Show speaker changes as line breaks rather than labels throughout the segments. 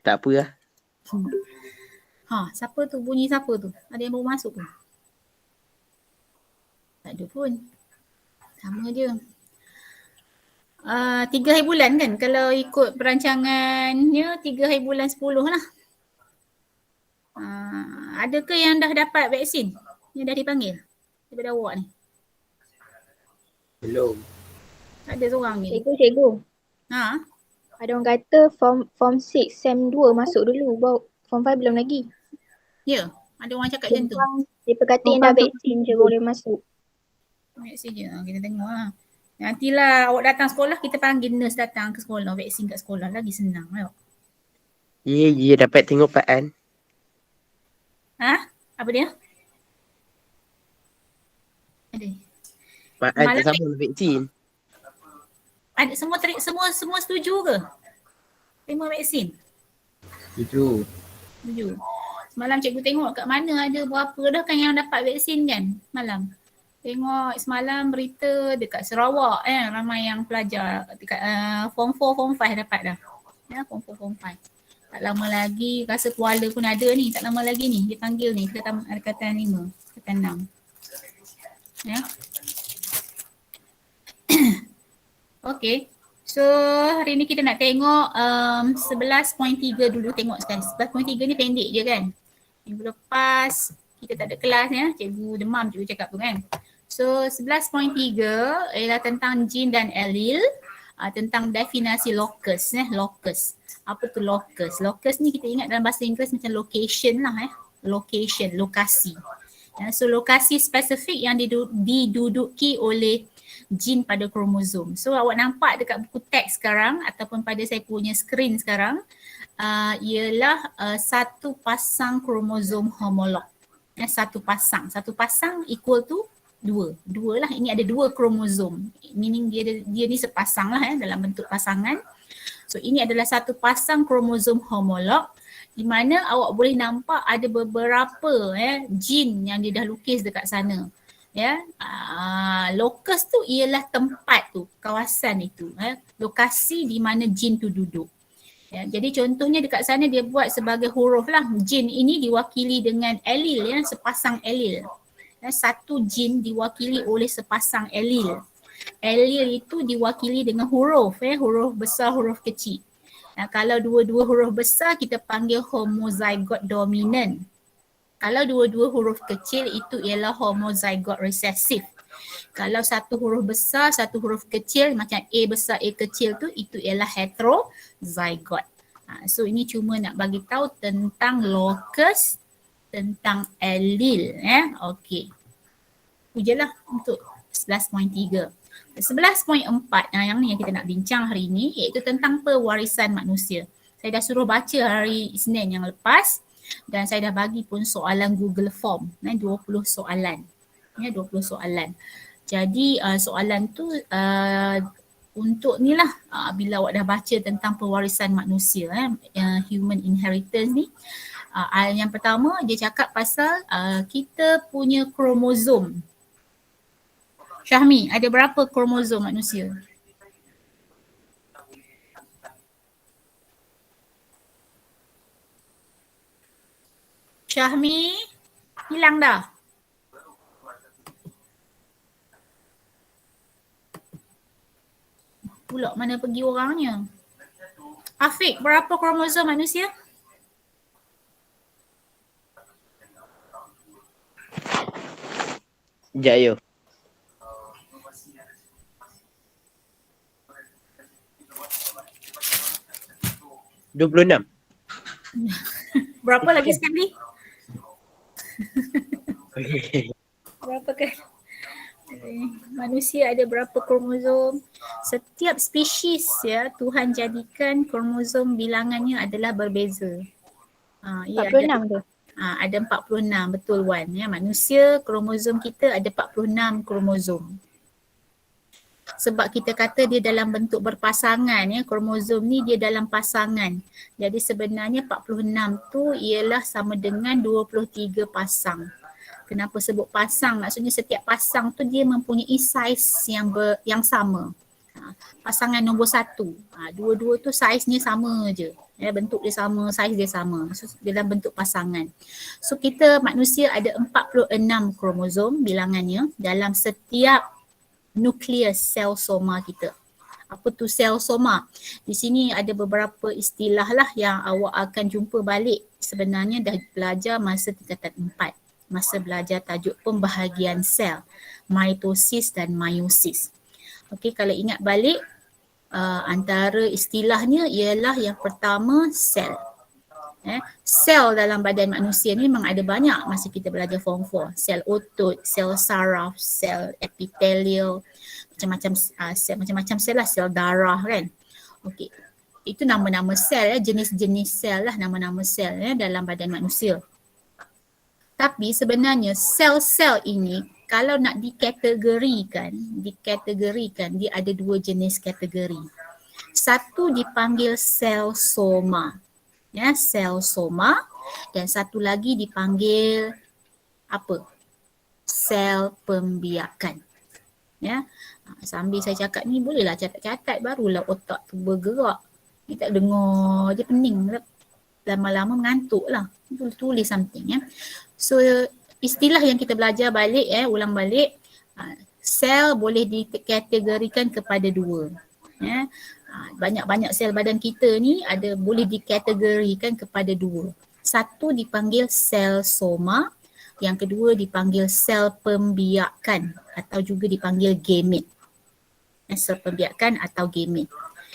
Tak apa lah.
Siapa tu? Bunyi siapa tu? Ada yang baru masuk tu? Tak ada pun. Sama je. 3 hari bulan kan? Kalau ikut perancangannya 3 hari bulan 10 lah. Adakah yang dah dapat vaksin? Yang dah dipanggil? Daripada awak ni?
Belum.
Tak ada seorang ni.
Cikgu.
Ha?
Ada orang kata form 6, SEM 2 masuk dulu. Form 5 belum lagi.
Ya, ada orang cakap macam tu.
Dia kata yang dah vaksin je boleh masuk.
Vaksin je, kita tengok lah. Nantilah awak datang sekolah, kita panggil nurse datang ke sekolah, vaksin kat sekolah, lagi senang lah.
Ya, dapat tengok Pak An.
Apa dia? Ada.
Pak An tak sama vaksin.
Ada semua setuju ke? Terima vaksin?
Setuju.
Semalam cikgu tengok kat mana ada berapa dah kan yang dapat vaksin kan malam. Tengok semalam berita dekat Sarawak ramai yang pelajar dekat form 4, form 5 dapat dah. Ya, form 4, form 5. Tak lama lagi rasa Kuala pun ada ni, tak lama lagi ni dia panggil ni Angkatan 5, Angkatan 6. Ya. Okay. So hari ni kita nak tengok 11.3 dulu, tengok sekali. 11.3 ni pendek je kan. Minggu lepas kita tak ada kelas ya, cikgu demam cikgu cakap tu kan. So 11.3 ialah tentang jin dan allele, tentang definisi locus locus. Apa tu locus? Locus ni kita ingat dalam bahasa Inggeris macam location lah location, lokasi. So lokasi spesifik yang diduduki oleh jin pada kromosom. So awak nampak dekat buku teks sekarang ataupun pada saya punya skrin sekarang ialah satu pasang kromosom homolog. Satu pasang equal to dua lah. Ini ada 2 kromosom, meaning dia ni sepasang lah dalam bentuk pasangan. So ini adalah satu pasang kromosom homolog di mana awak boleh nampak ada beberapa jin yang dia dah lukis dekat sana. Ya, locus tu ialah tempat tu, kawasan itu, lokasi di mana jin tu duduk. Ya, jadi contohnya dekat sana dia buat sebagai huruf lah. Jin ini diwakili dengan allele sepasang allele. Satu jin diwakili oleh sepasang allele. Allele itu diwakili dengan huruf, huruf besar, huruf kecil. Kalau dua-dua huruf besar kita panggil homozygote dominant. Kalau dua-dua huruf kecil itu ialah homozygote recessive. Kalau satu huruf besar, satu huruf kecil macam A besar, A kecil tu, itu ialah heterozygote. So ini cuma nak bagi tahu tentang locus, tentang allele. Okey. Itu je lah untuk 11.3. 11.4 yang ni yang kita nak bincang hari ni iaitu tentang pewarisan manusia. Saya dah suruh baca hari Isnin yang lepas. Dan saya dah bagi pun soalan Google Form, 20 soalan. 20 soalan. Jadi soalan tu untuk ni lah bila awak dah baca tentang pewarisan manusia, human inheritance ni. Yang pertama dia cakap pasal kita punya kromosom. Syahmi, ada berapa kromosom manusia? Syahmi, hilang dah. Pula mana pergi orangnya? Afiq, berapa kromosom manusia?
Sekejap ya. $26.
Berapa lagi sekali? Berapa kan? Manusia ada berapa kromosom? Setiap spesies Tuhan jadikan kromosom bilangannya adalah berbeza.
46 tu.
Ada 46, betul Wan. Manusia kromosom kita ada 46 kromosom. Sebab kita kata dia dalam bentuk berpasangan, kromosom ni dia dalam pasangan. Jadi sebenarnya 46 tu ialah sama dengan 23 pasang. Kenapa sebut pasang? Maksudnya setiap pasang tu dia mempunyai saiz yang sama. Pasangan nombor 1. Dua-dua tu saiznya sama je. Bentuk dia sama, saiz dia sama. So, dalam bentuk pasangan. So kita manusia ada 46 kromosom bilangannya dalam setiap nukleus sel soma kita. Apa tu sel soma? Di sini ada beberapa istilah lah yang awak akan jumpa balik. Sebenarnya dah belajar masa tingkatan 4. Masa belajar tajuk pembahagian sel, mitosis dan meiosis. Okey, kalau ingat balik, antara istilahnya ialah yang pertama sel. Sel dalam badan manusia ni memang ada banyak masa kita belajar form 4. Sel otot, sel saraf, sel epitelial, macam-macam sel lah, sel darah kan. Okey. Itu nama-nama sel jenis-jenis sel lah, nama-nama sel dalam badan manusia. Tapi sebenarnya sel-sel ini kalau nak dikategorikan, dia ada 2 jenis kategori. Satu dipanggil sel soma. Sel soma, dan satu lagi dipanggil apa? Sel pembiakan. Sambil saya cakap ni bolehlah catat-catat, barulah otak tu bergerak. Ni tak dengar je, pening. Lama-lama mengantuk lah. Tulis something. So istilah yang kita belajar balik, ulang balik, sel boleh dikategorikan kepada 2. Banyak-banyak sel badan kita ni boleh dikategorikan kepada 2. Satu dipanggil sel soma, yang kedua dipanggil sel pembiakan atau juga dipanggil gamet. Sel pembiakan atau gamet.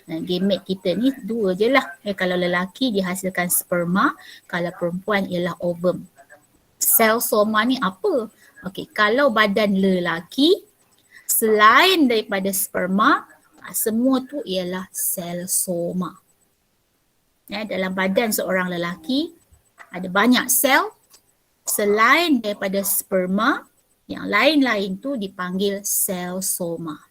Gamet kita ni 2 je lah. Kalau lelaki dihasilkan sperma, kalau perempuan ialah ovum. Sel soma ni apa? Okey, kalau badan lelaki, selain daripada sperma, semua tu ialah sel soma. Dalam badan seorang lelaki ada banyak sel, selain daripada sperma, yang lain-lain tu dipanggil sel soma.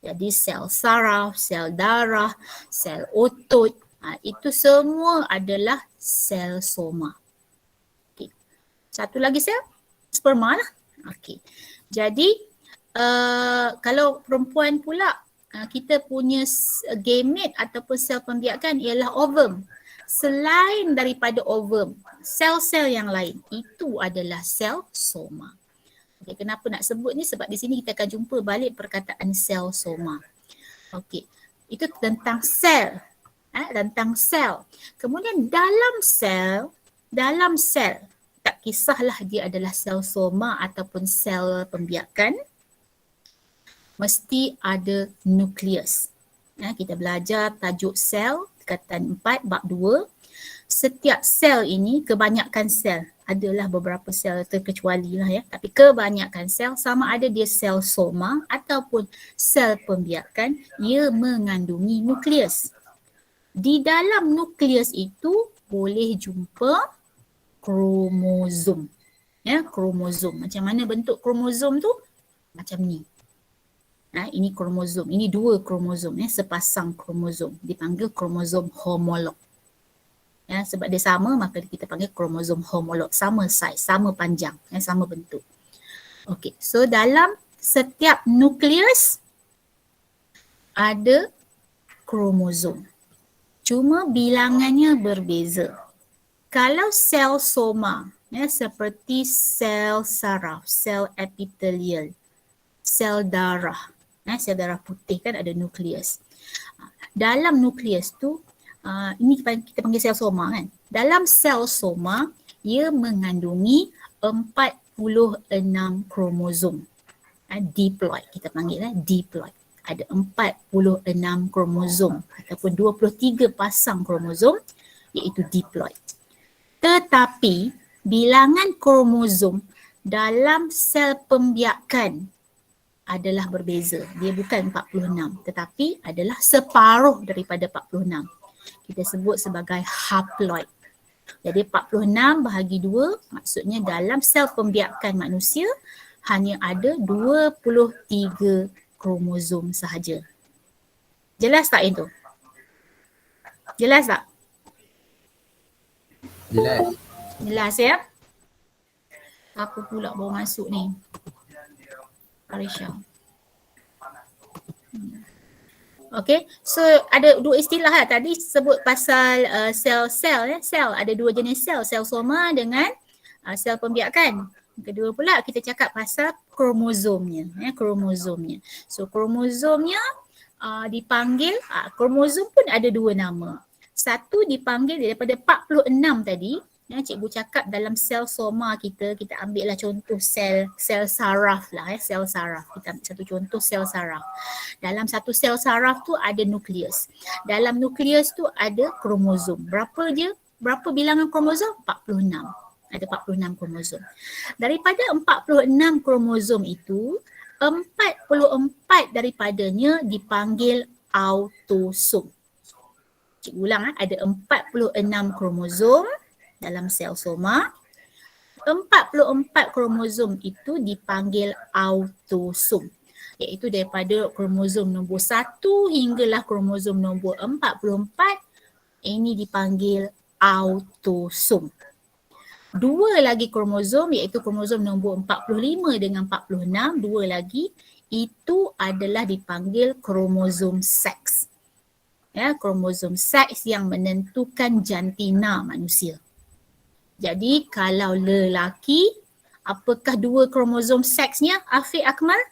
Jadi sel saraf, sel darah, sel otot, itu semua adalah sel soma. Okay. Satu lagi sel sperma lah. Okay. Jadi kalau perempuan pula, kita punya gamet ataupun sel pembiakan ialah ovum. Selain daripada ovum, sel-sel yang lain itu adalah sel soma. Okay, kenapa nak sebut ni? Sebab di sini kita akan jumpa balik perkataan sel soma. Okey, itu tentang sel. Tentang sel. Kemudian dalam sel, tak kisahlah dia adalah sel soma ataupun sel pembiakan, mesti ada nukleus. Kita belajar tajuk sel tingkatan 4 bab 2. Setiap sel ini, kebanyakan sel, adalah beberapa sel terkecuali lah tapi kebanyakan sel, sama ada dia sel soma ataupun sel pembiakan, ia mengandungi nukleus. Di dalam nukleus itu boleh jumpa kromosom. Kromosom. Macam mana bentuk kromosom tu? Macam ni. Ini kromosom. Ini 2 kromosom. Sepasang kromosom. Dipanggil kromosom homolog. Sebab dia sama, maka kita panggil kromosom homolog. Sama saiz, sama panjang, sama bentuk. Okey, so dalam setiap nukleus ada kromosom. Cuma bilangannya berbeza. Kalau sel soma, seperti sel saraf, sel epitelial, sel darah putih kan ada nukleus. Dalam nukleus tu, ini kita panggil sel soma kan. Dalam sel soma, ia mengandungi 46 kromosom. Diploid kita panggil diploid. Ada 46 kromosom ataupun 23 pasang kromosom, iaitu diploid. Tetapi bilangan kromosom dalam sel pembiakan adalah berbeza. Dia bukan 46 tetapi adalah separuh daripada 46. Kita sebut sebagai haploid. Jadi 46 bahagi 2 maksudnya dalam sel pembiakan manusia hanya ada 23 kromosom sahaja. Jelas tak itu? Jelas tak?
Jelas.
Jelas ya? Apa pula baru masuk ni? Arisha. Okay, so ada dua istilah lah. Tadi sebut pasal sel-sel ya. Sel, ada dua jenis sel. Sel soma dengan sel pembiakan. Kedua pula kita cakap pasal kromosomnya. Kromosomnya. So kromosomnya dipanggil, kromosom pun ada dua nama. Satu dipanggil daripada 46 tadi. Cikgu cakap dalam sel soma kita ambil lah contoh sel saraf lah sel saraf. Kita ambil satu contoh sel saraf. Dalam satu sel saraf tu ada nukleus. Dalam nukleus tu ada kromosom. Berapa bilangan kromosom? 46. Ada 46 kromosom. Daripada 46 kromosom itu, 44 daripadanya dipanggil autosom. Cikgu ulang, ada 46 kromosom dalam sel soma. 44 kromosom itu dipanggil autosom, iaitu daripada kromosom nombor 1 hinggalah kromosom nombor 44, ini dipanggil autosom. Dua lagi kromosom, iaitu kromosom nombor 45 dengan 46, dua lagi, itu adalah dipanggil kromosom seks. Kromosom seks yang menentukan jantina manusia. Jadi kalau lelaki, apakah dua kromosom seksnya, Afiq Akmal?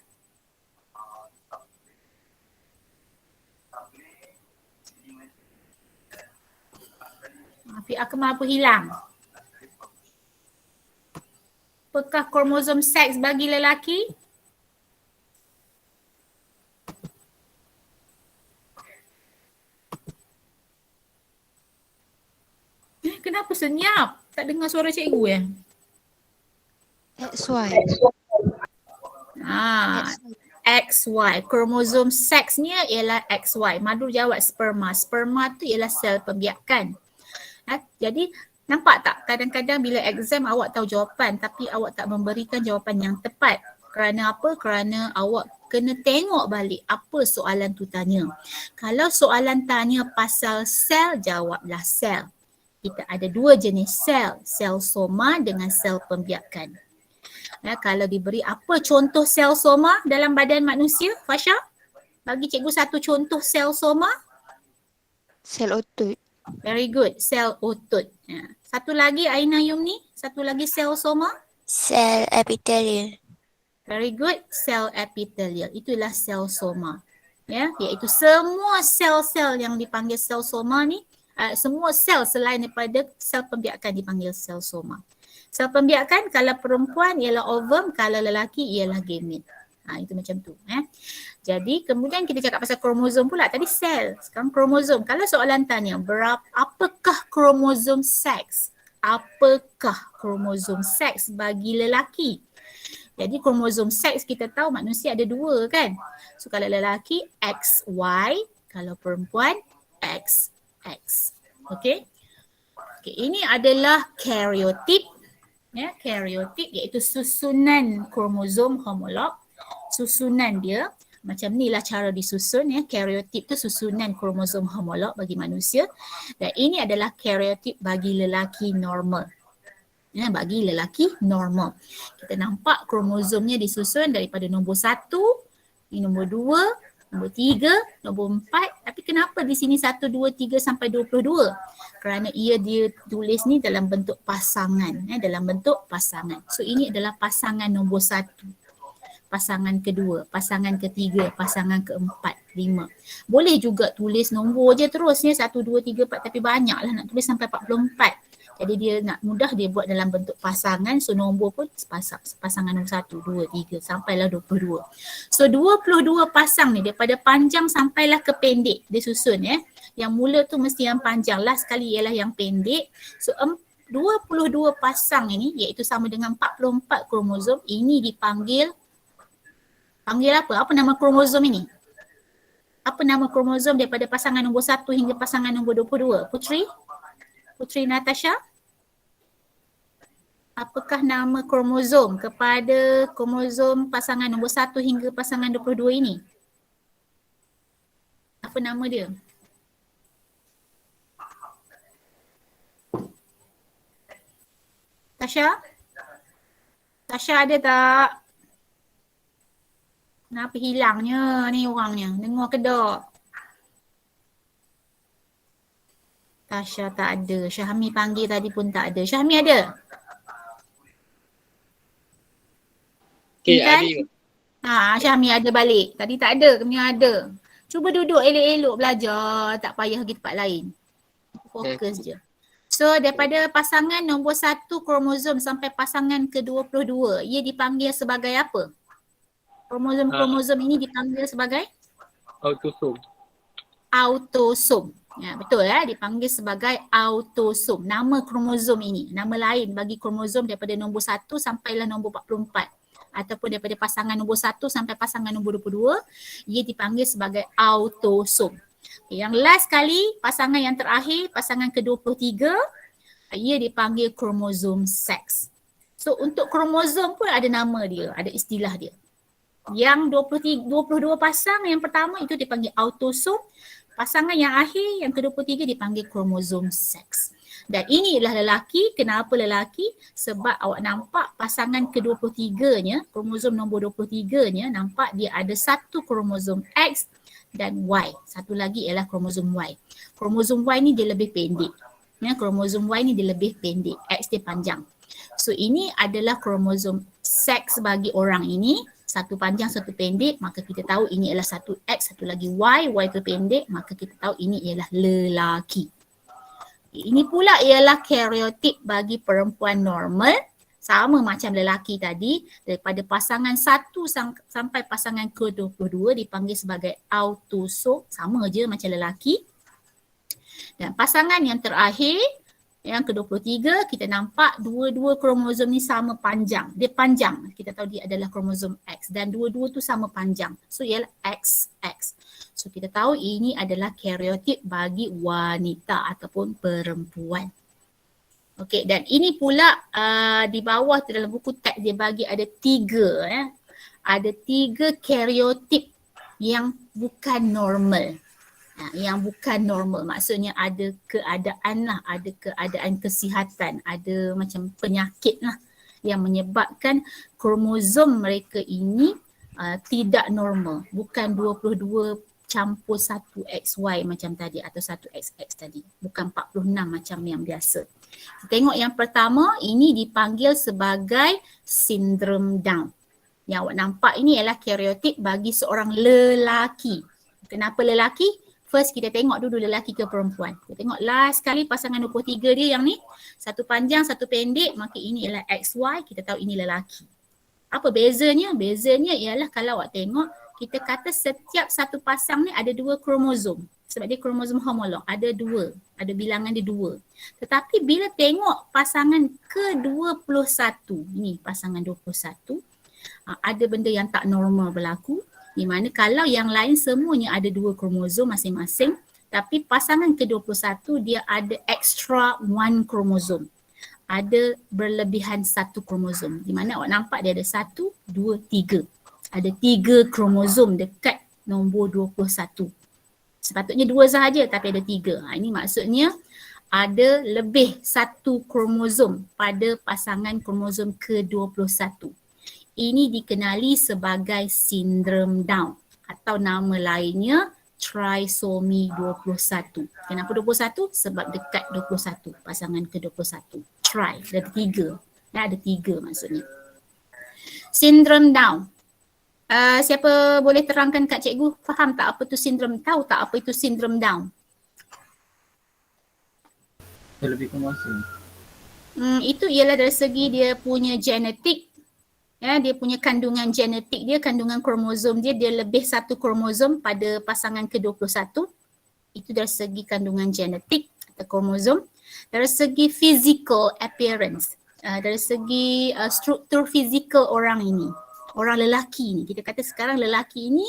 Afiq Akmal apa hilang? Apakah kromosom seks bagi lelaki? Kenapa senyap? Tak dengar suara cikgu ya?
XY.
XY. Kromosom seksnya ialah XY. Madu jawab sperma. Sperma tu ialah sel pembiakan. Jadi nampak tak? Kadang-kadang bila exam awak tahu jawapan tapi awak tak memberikan jawapan yang tepat. Kerana apa? Kerana awak kena tengok balik apa soalan tu tanya. Kalau soalan tanya pasal sel, jawablah sel. Kita ada dua jenis sel. Sel soma dengan sel pembiakan. Kalau diberi apa contoh sel soma dalam badan manusia, Fasha? Bagi cikgu satu contoh sel soma.
Sel otot.
Very good, sel otot. Satu lagi Aina Yumni, satu lagi sel soma.
Sel epithelial.
Very good, sel epithelial. Itulah sel soma. Iaitu semua sel-sel yang dipanggil sel soma ni, semua sel selain daripada sel pembiakan dipanggil sel soma. Sel pembiakan kalau perempuan ialah ovum, kalau lelaki ialah gamete. Itu macam tu. Jadi kemudian kita cakap pasal kromosom pula. Tadi sel, sekarang kromosom. Kalau soalan tanya, apakah kromosom seks? Apakah kromosom seks bagi lelaki? Jadi kromosom seks kita tahu manusia ada dua kan? So kalau lelaki XY, kalau perempuan XX. Okay? Ini adalah karyotyp. Karyotyp iaitu susunan kromosom homolog. Susunan dia macam ni lah cara disusun Karyotyp tu susunan kromosom homolog bagi manusia, dan ini adalah karyotyp bagi lelaki normal. Bagi lelaki normal. Kita nampak kromosomnya disusun daripada nombor 1, nombor 2, nombor 3, nombor 4. Tapi kenapa di sini 1, 2, 3 sampai 22? Kerana dia tulis ni dalam bentuk pasangan. Dalam bentuk pasangan. So ini adalah pasangan nombor 1. Pasangan kedua, pasangan ketiga, pasangan keempat, 5. Boleh juga tulis nombor je terus 1, 2, 3, 4 tapi banyak lah nak tulis sampai 44. Jadi dia nak mudah dia buat dalam bentuk pasangan. So nombor pun pasangan nombor 1, 2, 3 sampailah 22. So 22 pasang ni daripada panjang sampailah ke pendek dia susun Yang mula tu mesti yang panjang, last sekali ialah yang pendek. So 22 pasang ini iaitu sama dengan 44 kromosom ini dipanggil apa? Apa nama kromosom ini? Apa nama kromosom daripada pasangan nombor 1 hingga pasangan nombor 22? Putri Natasha? Apakah nama kromosom kepada kromosom pasangan nombor 1 hingga pasangan 22 ini? Apa nama dia? Tasha? Tasha ada tak? Kenapa hilangnya ni orangnya? Dengar ke tak? Tasha tak ada. Syahmi panggil tadi pun tak ada. Syahmi ada?
Okay,
Kan?
ada.
Syahmi ada balik. Tadi tak ada, kemudian ada. Cuba duduk elok-elok belajar. Tak payah pergi tempat lain. Fokus je. So daripada pasangan nombor 1 kromosom sampai pasangan ke-22, ia dipanggil sebagai apa? Kromosom ini dipanggil sebagai?
Autosom.
Autosom. Ya, betul dipanggil sebagai autosom. Nama kromosom ini, nama lain bagi kromosom daripada nombor 1 sampailah nombor 44 ataupun daripada pasangan nombor 1 sampai pasangan nombor 22, ia dipanggil sebagai autosom. Okay, yang last kali, pasangan yang terakhir, pasangan ke-23, ia dipanggil kromosom seks. So untuk kromosom pun ada nama dia, ada istilah dia. Yang 22 pasang yang pertama itu dipanggil autosom. Pasangan yang akhir, yang ke-23 dipanggil kromosom seks. Dan ini ialah lelaki. Kenapa lelaki? Sebab awak nampak pasangan ke-23-nya, kromosom nombor 23-nya, nampak dia ada satu kromosom X dan Y. Satu lagi ialah kromosom Y. Kromosom Y ni dia lebih pendek. Ya, kromosom Y ni dia lebih pendek. X dia panjang. So ini adalah kromosom seks bagi orang ini. Satu panjang, satu pendek, maka kita tahu ini ialah satu X, satu lagi Y tu pendek, maka kita tahu ini ialah lelaki. Ini pula ialah karyotip bagi perempuan normal, sama macam lelaki tadi, daripada pasangan 1 sampai pasangan ke-22 dipanggil sebagai autosom, sama je macam lelaki. Dan pasangan yang terakhir, yang ke-23, kita nampak dua-dua kromosom ni sama panjang. Dia panjang. Kita tahu dia adalah kromosom X dan dua-dua tu sama panjang. So ialah XX. So kita tahu ini adalah karyotip bagi wanita ataupun perempuan. Okey, dan ini pula di bawah tu dalam buku teks dia bagi ada 3 Ada 3 karyotip yang bukan normal. Yang bukan normal, maksudnya ada keadaan lah, ada keadaan kesihatan, ada macam penyakit lah yang menyebabkan kromosom mereka ini tidak normal, bukan 22 campur 1 XY macam tadi atau 1 XX tadi, bukan 46 macam yang biasa. Tengok yang pertama, ini dipanggil sebagai sindrom Down. Yang awak nampak ini ialah karyotip bagi seorang lelaki. Kenapa lelaki? First kita tengok dulu lelaki ke perempuan. Kita tengok last kali pasangan 23 dia yang ni. Satu panjang, satu pendek. Maka ini ialah XY. Kita tahu ini lelaki. Apa bezanya? Bezanya ialah kalau awak tengok. Kita kata setiap satu pasang ni ada 2 kromosom. Sebab dia kromosom homolog. Ada 2. Ada bilangan dia 2. Tetapi bila tengok pasangan ke-21. Ini pasangan 21. Ada benda yang tak normal berlaku. Di mana kalau yang lain semuanya ada 2 kromosom masing-masing, tapi pasangan ke-21 dia ada extra 1 kromosom. Ada berlebihan 1 kromosom. Di mana awak nampak dia ada 1, 2, 3. Ada 3 kromosom dekat nombor 21. Sepatutnya 2 sahaja tapi ada 3. Ini maksudnya ada lebih 1 kromosom pada pasangan kromosom ke-21. Ini dikenali sebagai sindrom Down atau nama lainnya trisomi 21. Kenapa 21? Sebab dekat 21, pasangan ke-21. Tri, ada 3. Ada 3 maksudnya. Sindrom Down. Siapa boleh terangkan kat cikgu? Faham tak apa tu sindrom? Tahu tak apa itu sindrom Down?
Lebih kemuasa.
Itu ialah dari segi dia punya genetik. Ya, dia punya kandungan genetik dia, kandungan kromosom dia lebih 1 kromosom pada pasangan ke-21. Itu dari segi kandungan genetik atau kromosom. Dari segi physical appearance, dari segi struktur fizikal orang ini, orang lelaki ini. Kita kata sekarang lelaki ini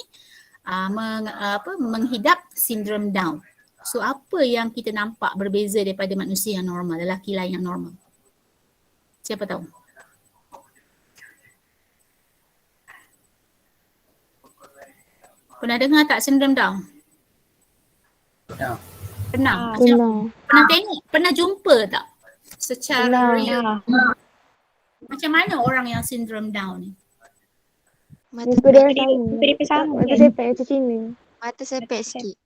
menghidap sindrom Down. So apa yang kita nampak berbeza daripada manusia yang normal, lelaki lain yang normal? Siapa tahu? Pernah dengar tak sindrom Down? Pernah. Pernah tengok? Pernah jumpa tak? Secara real. Macam mana orang yang sindrom Down ni?
Mata dia
Daripada sama.
macam sini. Mata sepet sikit.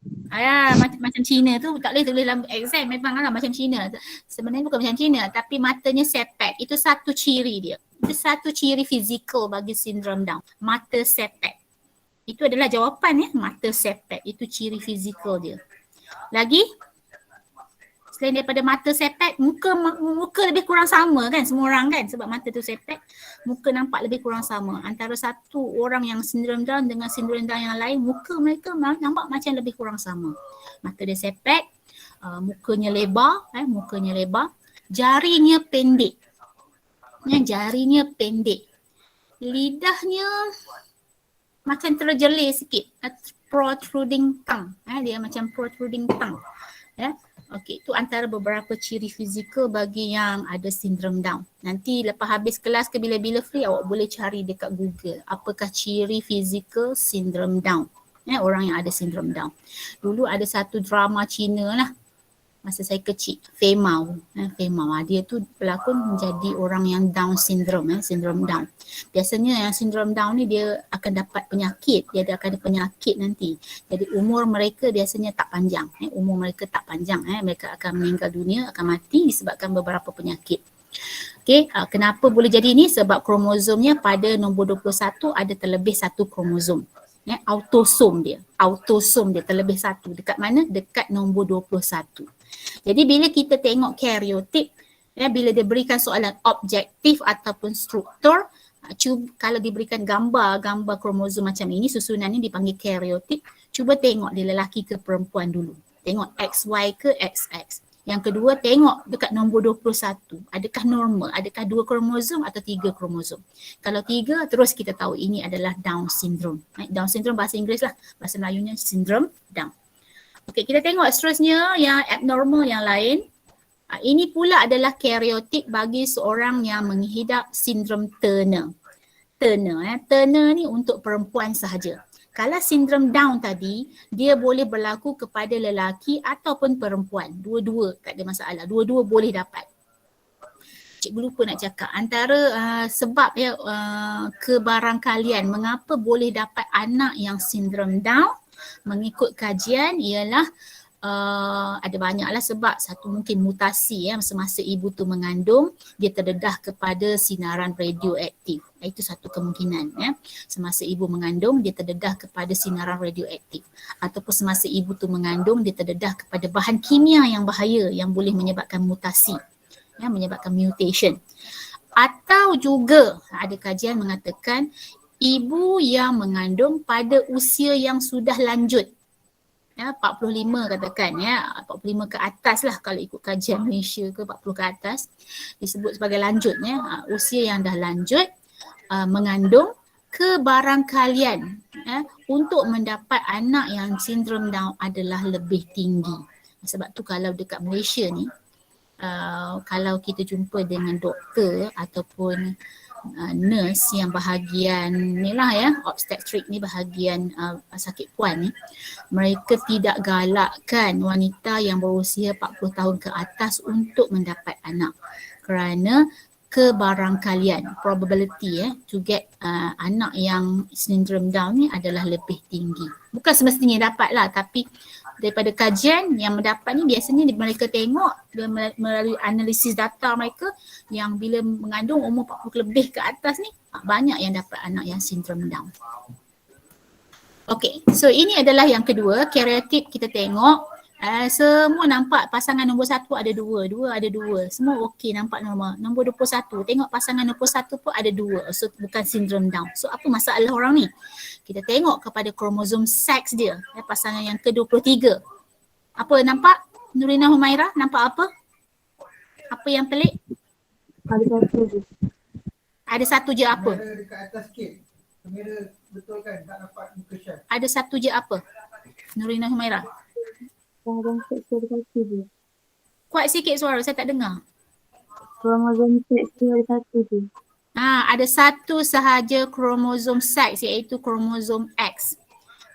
Macam Cina tu tak boleh tulis dalam exam, memang lah macam Cina. Sebenarnya bukan macam Cina tapi matanya sepet. Itu satu ciri dia. Itu satu ciri fizikal bagi sindrom Down. Mata sepet. Itu adalah jawapan ya, mata sepet. Itu ciri fizikal dia. Lagi? Selain daripada mata sepet, muka lebih kurang sama kan semua orang kan, sebab mata tu sepet, muka nampak lebih kurang sama. Antara satu orang yang sindrom Down dengan sindrom Down yang lain, muka mereka nampak macam lebih kurang sama. Mata dia sepet, mukanya lebar, jarinya pendek. Jarinya pendek. Lidahnya macam terjelir sikit, protruding tongue. Dia macam protruding tongue. Ya. Okey, itu antara beberapa ciri fizikal bagi yang ada sindrom Down. Nanti lepas habis kelas ke bila-bila free, awak boleh cari dekat Google apakah ciri fizikal sindrom Down. Ya, orang yang ada sindrom Down. Dulu ada satu drama Cina lah masa saya kecil, Fei Mao. Dia tu pelakon menjadi orang yang Down syndrome, sindrom Down. Biasanya yang sindrom Down ni dia akan dapat penyakit, dia akan ada penyakit nanti. Jadi umur mereka biasanya tak panjang, mereka akan meninggal dunia, akan mati disebabkan beberapa penyakit. Okey, kenapa boleh jadi ni? Sebab kromosomnya pada nombor 21 ada terlebih satu kromosom. Autosom dia terlebih satu. Dekat mana? Dekat nombor 21. Jadi bila kita tengok karyotip, bila dia berikan soalan objektif ataupun struktur, kalau diberikan gambar kromosom macam ini, susunan ini dipanggil karyotip, cuba tengok dia lelaki ke perempuan dulu. Tengok XY ke XX. Yang kedua, tengok dekat nombor 21. Adakah normal? Adakah 2 kromosom atau 3 kromosom? Kalau 3, terus kita tahu ini adalah Down syndrome. Down syndrome bahasa Inggeris lah. Bahasa Melayunya sindrom Down. Okey, kita tengok seterusnya yang abnormal yang lain. Ini pula adalah karyotip bagi seorang yang mengidap sindrom Turner. Turner ni untuk perempuan sahaja. Kalau sindrom Down tadi, dia boleh berlaku kepada lelaki ataupun perempuan. Dua-dua tak ada masalah. Dua-dua boleh dapat. Cikgu lupa nak cakap. Antara sebab kebarangkalian mengapa boleh dapat anak yang sindrom Down mengikut kajian ialah ada banyaklah sebab. Satu mungkin mutasi semasa ibu tu mengandung, dia terdedah kepada sinaran radioaktif. Itu satu kemungkinan semasa ibu mengandung dia terdedah kepada sinaran radioaktif, ataupun semasa ibu tu mengandung dia terdedah kepada bahan kimia yang bahaya yang boleh menyebabkan mutasi, menyebabkan mutation. Atau juga ada kajian mengatakan ibu yang mengandung pada usia yang sudah lanjut, 45 katakan 45 ke atas lah kalau ikut kajian Malaysia ke 40 ke atas disebut sebagai lanjut usia yang dah lanjut mengandung, kebarangkalian untuk mendapat anak yang sindrom Down adalah lebih tinggi. Sebab tu kalau dekat Malaysia ni kalau kita jumpa dengan doktor ataupun nurse yang bahagian ni lah obstetrik ni, bahagian sakit puan ni, mereka tidak galakkan wanita yang berusia 40 tahun ke atas untuk mendapat anak kerana kebarangkalian, probability to get anak yang sindrom Down ni adalah lebih tinggi. Bukan semestinya dapat lah, tapi daripada kajian yang mendapat ni biasanya mereka tengok melalui analisis data mereka yang bila mengandung umur 40 lebih ke atas ni banyak yang dapat anak yang sindrom Down. Okay, so ini adalah yang kedua, karyotip kita tengok. Semua nampak pasangan nombor 1 ada 2, 2 ada 2. Semua okey, nampak normal. Nombor 21, tengok pasangan nombor 1 pun ada 2. So bukan sindrom Down. So apa masalah orang ni? Kita tengok kepada kromosom seks dia, pasangan yang ke-23. Apa nampak? Nurina Humaira, nampak apa? Apa yang pelik?
Ada satu je.
Ada satu je apa?
Kamera dekat atas sikit. Kamera betul kan? Tak nampak muka Syah.
Ada satu je apa? Nurina Humaira.
Kromosom seks ada satu je.
Kuat sikit suara, saya tak dengar.
Kromosom seks ada satu je.
Ada satu sahaja kromosom seks iaitu kromosom X.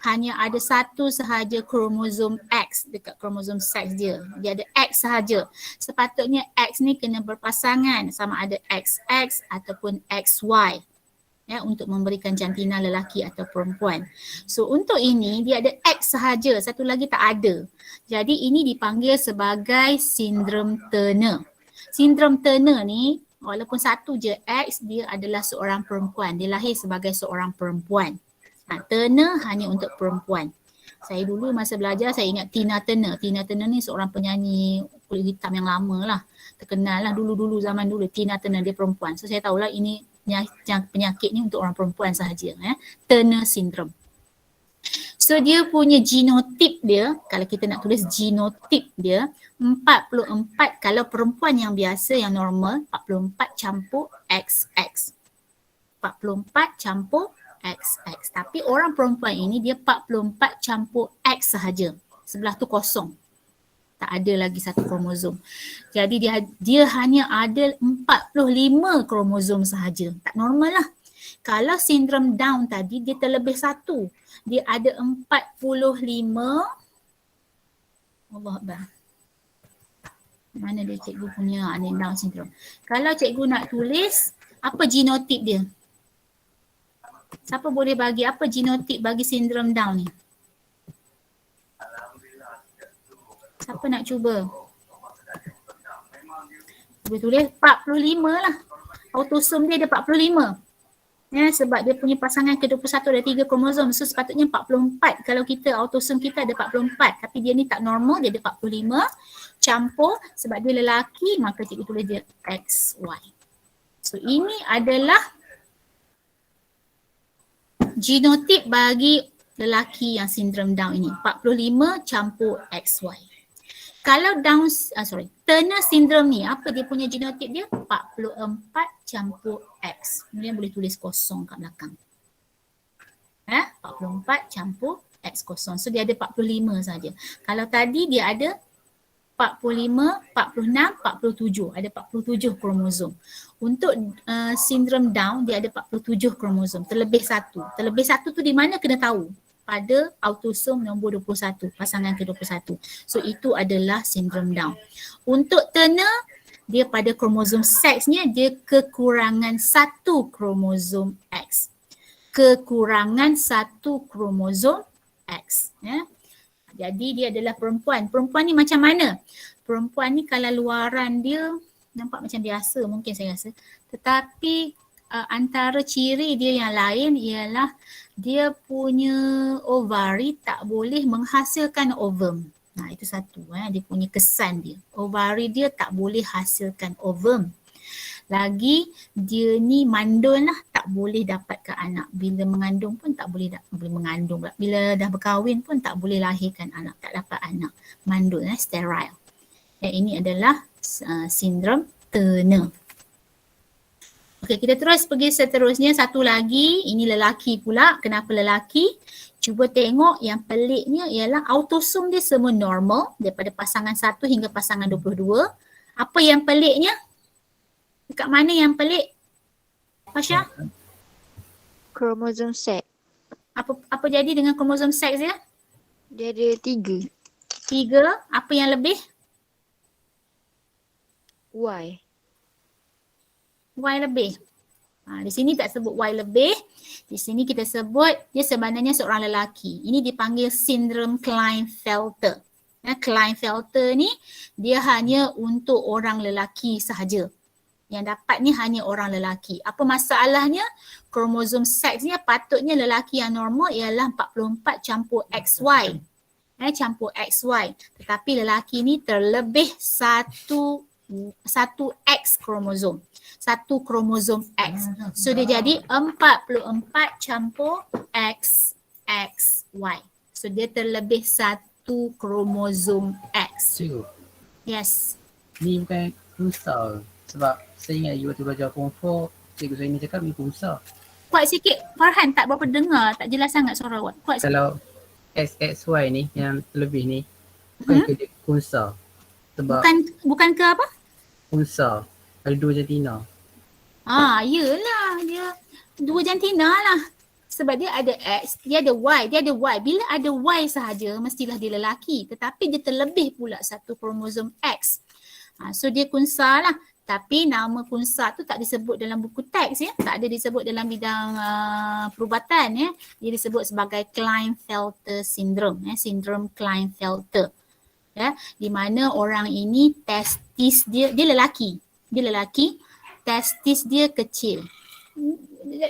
Hanya ada satu sahaja kromosom X dekat kromosom seks dia. Dia ada X sahaja. Sepatutnya X ni kena berpasangan sama ada XX ataupun XY. untuk memberikan jantina lelaki atau perempuan. So untuk ini dia ada X sahaja, satu lagi tak ada. Jadi ini dipanggil sebagai sindrom Turner. Sindrom Turner ni walaupun satu je X, dia adalah seorang perempuan. Dia lahir sebagai seorang perempuan. Turner hanya untuk perempuan. Saya dulu masa belajar saya ingat Tina Turner. Tina Turner ni seorang penyanyi kulit hitam yang lama lah. Terkenal lah dulu-dulu zaman dulu. Tina Turner dia perempuan. So saya tahulah ini penyakit ni untuk orang perempuan sahaja. Turner syndrome. So dia punya genotip dia, kalau kita nak tulis genotip dia, 44 kalau perempuan yang biasa yang normal, 44 campur XX. 44 campur XX. Tapi orang perempuan ini dia 44 campur X sahaja. Sebelah tu kosong. Tak ada lagi satu kromosom. Jadi dia hanya ada 45 kromosom sahaja. Tak normal lah. Kalau sindrom Down tadi dia terlebih satu. Dia ada 45. Allah Akbar. Mana dia cikgu punya ni Down syndrome. Kalau cikgu nak tulis apa genotip dia? Siapa boleh bagi apa genotip bagi sindrom Down ni? Siapa nak cuba? Boleh tulis 45 lah. Autosom dia ada 45. Ya, sebab dia punya pasangan ke-21 ada 3 kromosom. So sepatutnya 44. Kalau kita autosom kita ada 44. Tapi dia ni tak normal, dia ada 45. Campur sebab dia lelaki, maka cikgu tulis dia XY. So ini adalah genotip bagi lelaki yang sindrom Down ini. 45 campur XY. Kalau Turner syndrome ni, apa dia punya genotip dia? 44 campur X. Kemudian boleh tulis kosong kat belakang. 44 campur X kosong. So dia ada 45 saja. Kalau tadi dia ada 45, 46, 47. Ada 47 kromosom. Untuk sindrom Down dia ada 47 kromosom. Terlebih satu. Terlebih satu tu di mana kena tahu. Pada autosom nombor 21, pasangan ke-21. So itu adalah sindrom Down. Untuk Turner, dia pada kromosom seksnya dia kekurangan satu kromosom X. Kekurangan satu kromosom X. Ya. Jadi dia adalah perempuan. Perempuan ni macam mana? Perempuan ni kalau luaran dia nampak macam biasa mungkin saya rasa. Tetapi antara ciri dia yang lain ialah dia punya ovari tak boleh menghasilkan ovum. Nah itu satu, dia punya kesan dia. Ovari dia tak boleh hasilkan ovum. Lagi dia ni mandul lah, tak boleh dapatkan anak. Bila mengandung pun tak boleh mengandung. Bila dah berkahwin pun tak boleh lahirkan anak, tak dapat anak. Mandul, sterile. Dan ini adalah sindrom Turner. Okey, kita terus pergi seterusnya. Satu lagi, ini lelaki pula. Kenapa lelaki? Cuba tengok yang peliknya ialah autosom dia semua normal daripada pasangan 1 hingga pasangan 22. Apa yang peliknya? Dekat mana yang pelik? Fasha?
Kromosom seks.
Apa jadi dengan kromosom seks dia?
Dia ada 3.
3. Apa yang lebih?
Y.
Y lebih. Di sini tak sebut Y lebih. Di sini kita sebut dia sebenarnya seorang lelaki. Ini dipanggil sindrom Klinefelter. Klinefelter ni dia hanya untuk orang lelaki sahaja. Yang dapat ni hanya orang lelaki. Apa masalahnya? Kromosom seksnya patutnya lelaki yang normal ialah 44 campur XY. Campur XY. Tetapi lelaki ni terlebih satu X kromosom. Satu kromosom X. So dia jadi 44 campur XXY. So dia terlebih satu kromosom X.
Cikgu,
Yes.
ni bukan punsa. Sebab saya ingat you waktu belajar form 4, cikgu saya ni cakap ni punsa.
Kuat sikit. Farhan tak berapa dengar. Tak jelas sangat suara awak. Kuat sikit.
Kalau XXY ni yang terlebih ni, bukan ke dia punsa. Sebab
Bukan ke apa?
punsa. Ada 2 jantina.
Yelah. Dia 2 jantina lah. Sebab dia ada X, dia ada Y, dia ada Y. Bila ada Y sahaja, mestilah dia lelaki. Tetapi dia terlebih pula satu kromosom X. So dia kunsa lah. Tapi nama punsa tu tak disebut dalam buku teks ya, tak ada disebut dalam bidang perubatan ya. Dia disebut sebagai Klinefelter syndrome ya, sindrom Klinefelter. Ya, di mana orang ini testis dia lelaki. Dia lelaki, testis dia kecil.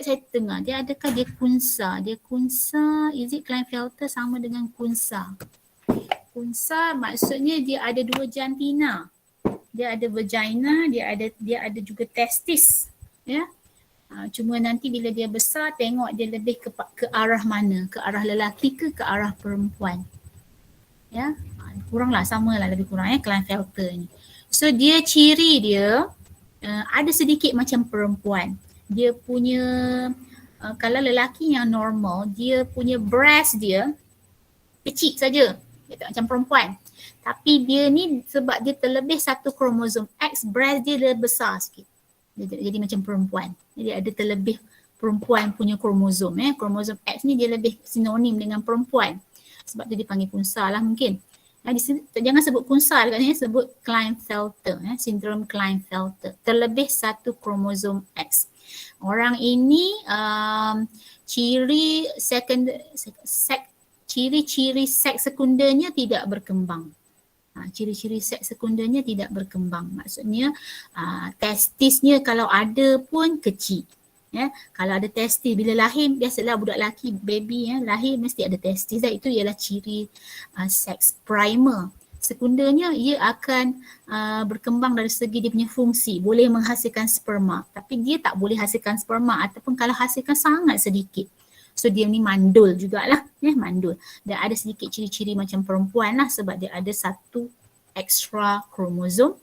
Saya tengah, dia adakah dia kunsa? Dia kunsa, is it Klinefelter sama dengan kunsa? Kunsa maksudnya dia ada dua jantina. Dia ada vagina, dia ada juga testis, ya. Cuma nanti bila dia besar tengok dia lebih ke arah mana, ke arah lelaki ke arah perempuan. Ya, kuranglah samalah lebih kurang ya Klinefelter ni. So dia ciri dia ada sedikit macam perempuan. Dia punya kalau lelaki yang normal, dia punya breast dia kecil saja. Dia tak macam perempuan. Tapi dia ni sebab dia terlebih satu kromosom X, breast dia lebih besar sikit. Dia jadi macam perempuan. Jadi ada terlebih perempuan punya kromosom. Kromosom X ni dia lebih sinonim dengan perempuan. Sebab tu dipanggil punsa lah mungkin. Jangan sebut punsa dekat ni, sebut Klinefelter, sindrom Klinefelter. Terlebih satu kromosom X. Orang ini ciri-ciri seks sekundernya tidak berkembang. Ciri-ciri seks sekundernya tidak berkembang. Maksudnya testisnya kalau ada pun kecil. Ya, kalau ada testis bila lahir, biasalah budak lelaki baby lahir mesti ada testis. Itu ialah ciri seks primer. Sekundernya ia akan berkembang dari segi dia punya fungsi, boleh menghasilkan sperma, tapi dia tak boleh hasilkan sperma ataupun kalau hasilkan sangat sedikit. So dia ni mandul jugalah, mandul. Dan ada sedikit ciri-ciri macam perempuan lah sebab dia ada satu extra kromosom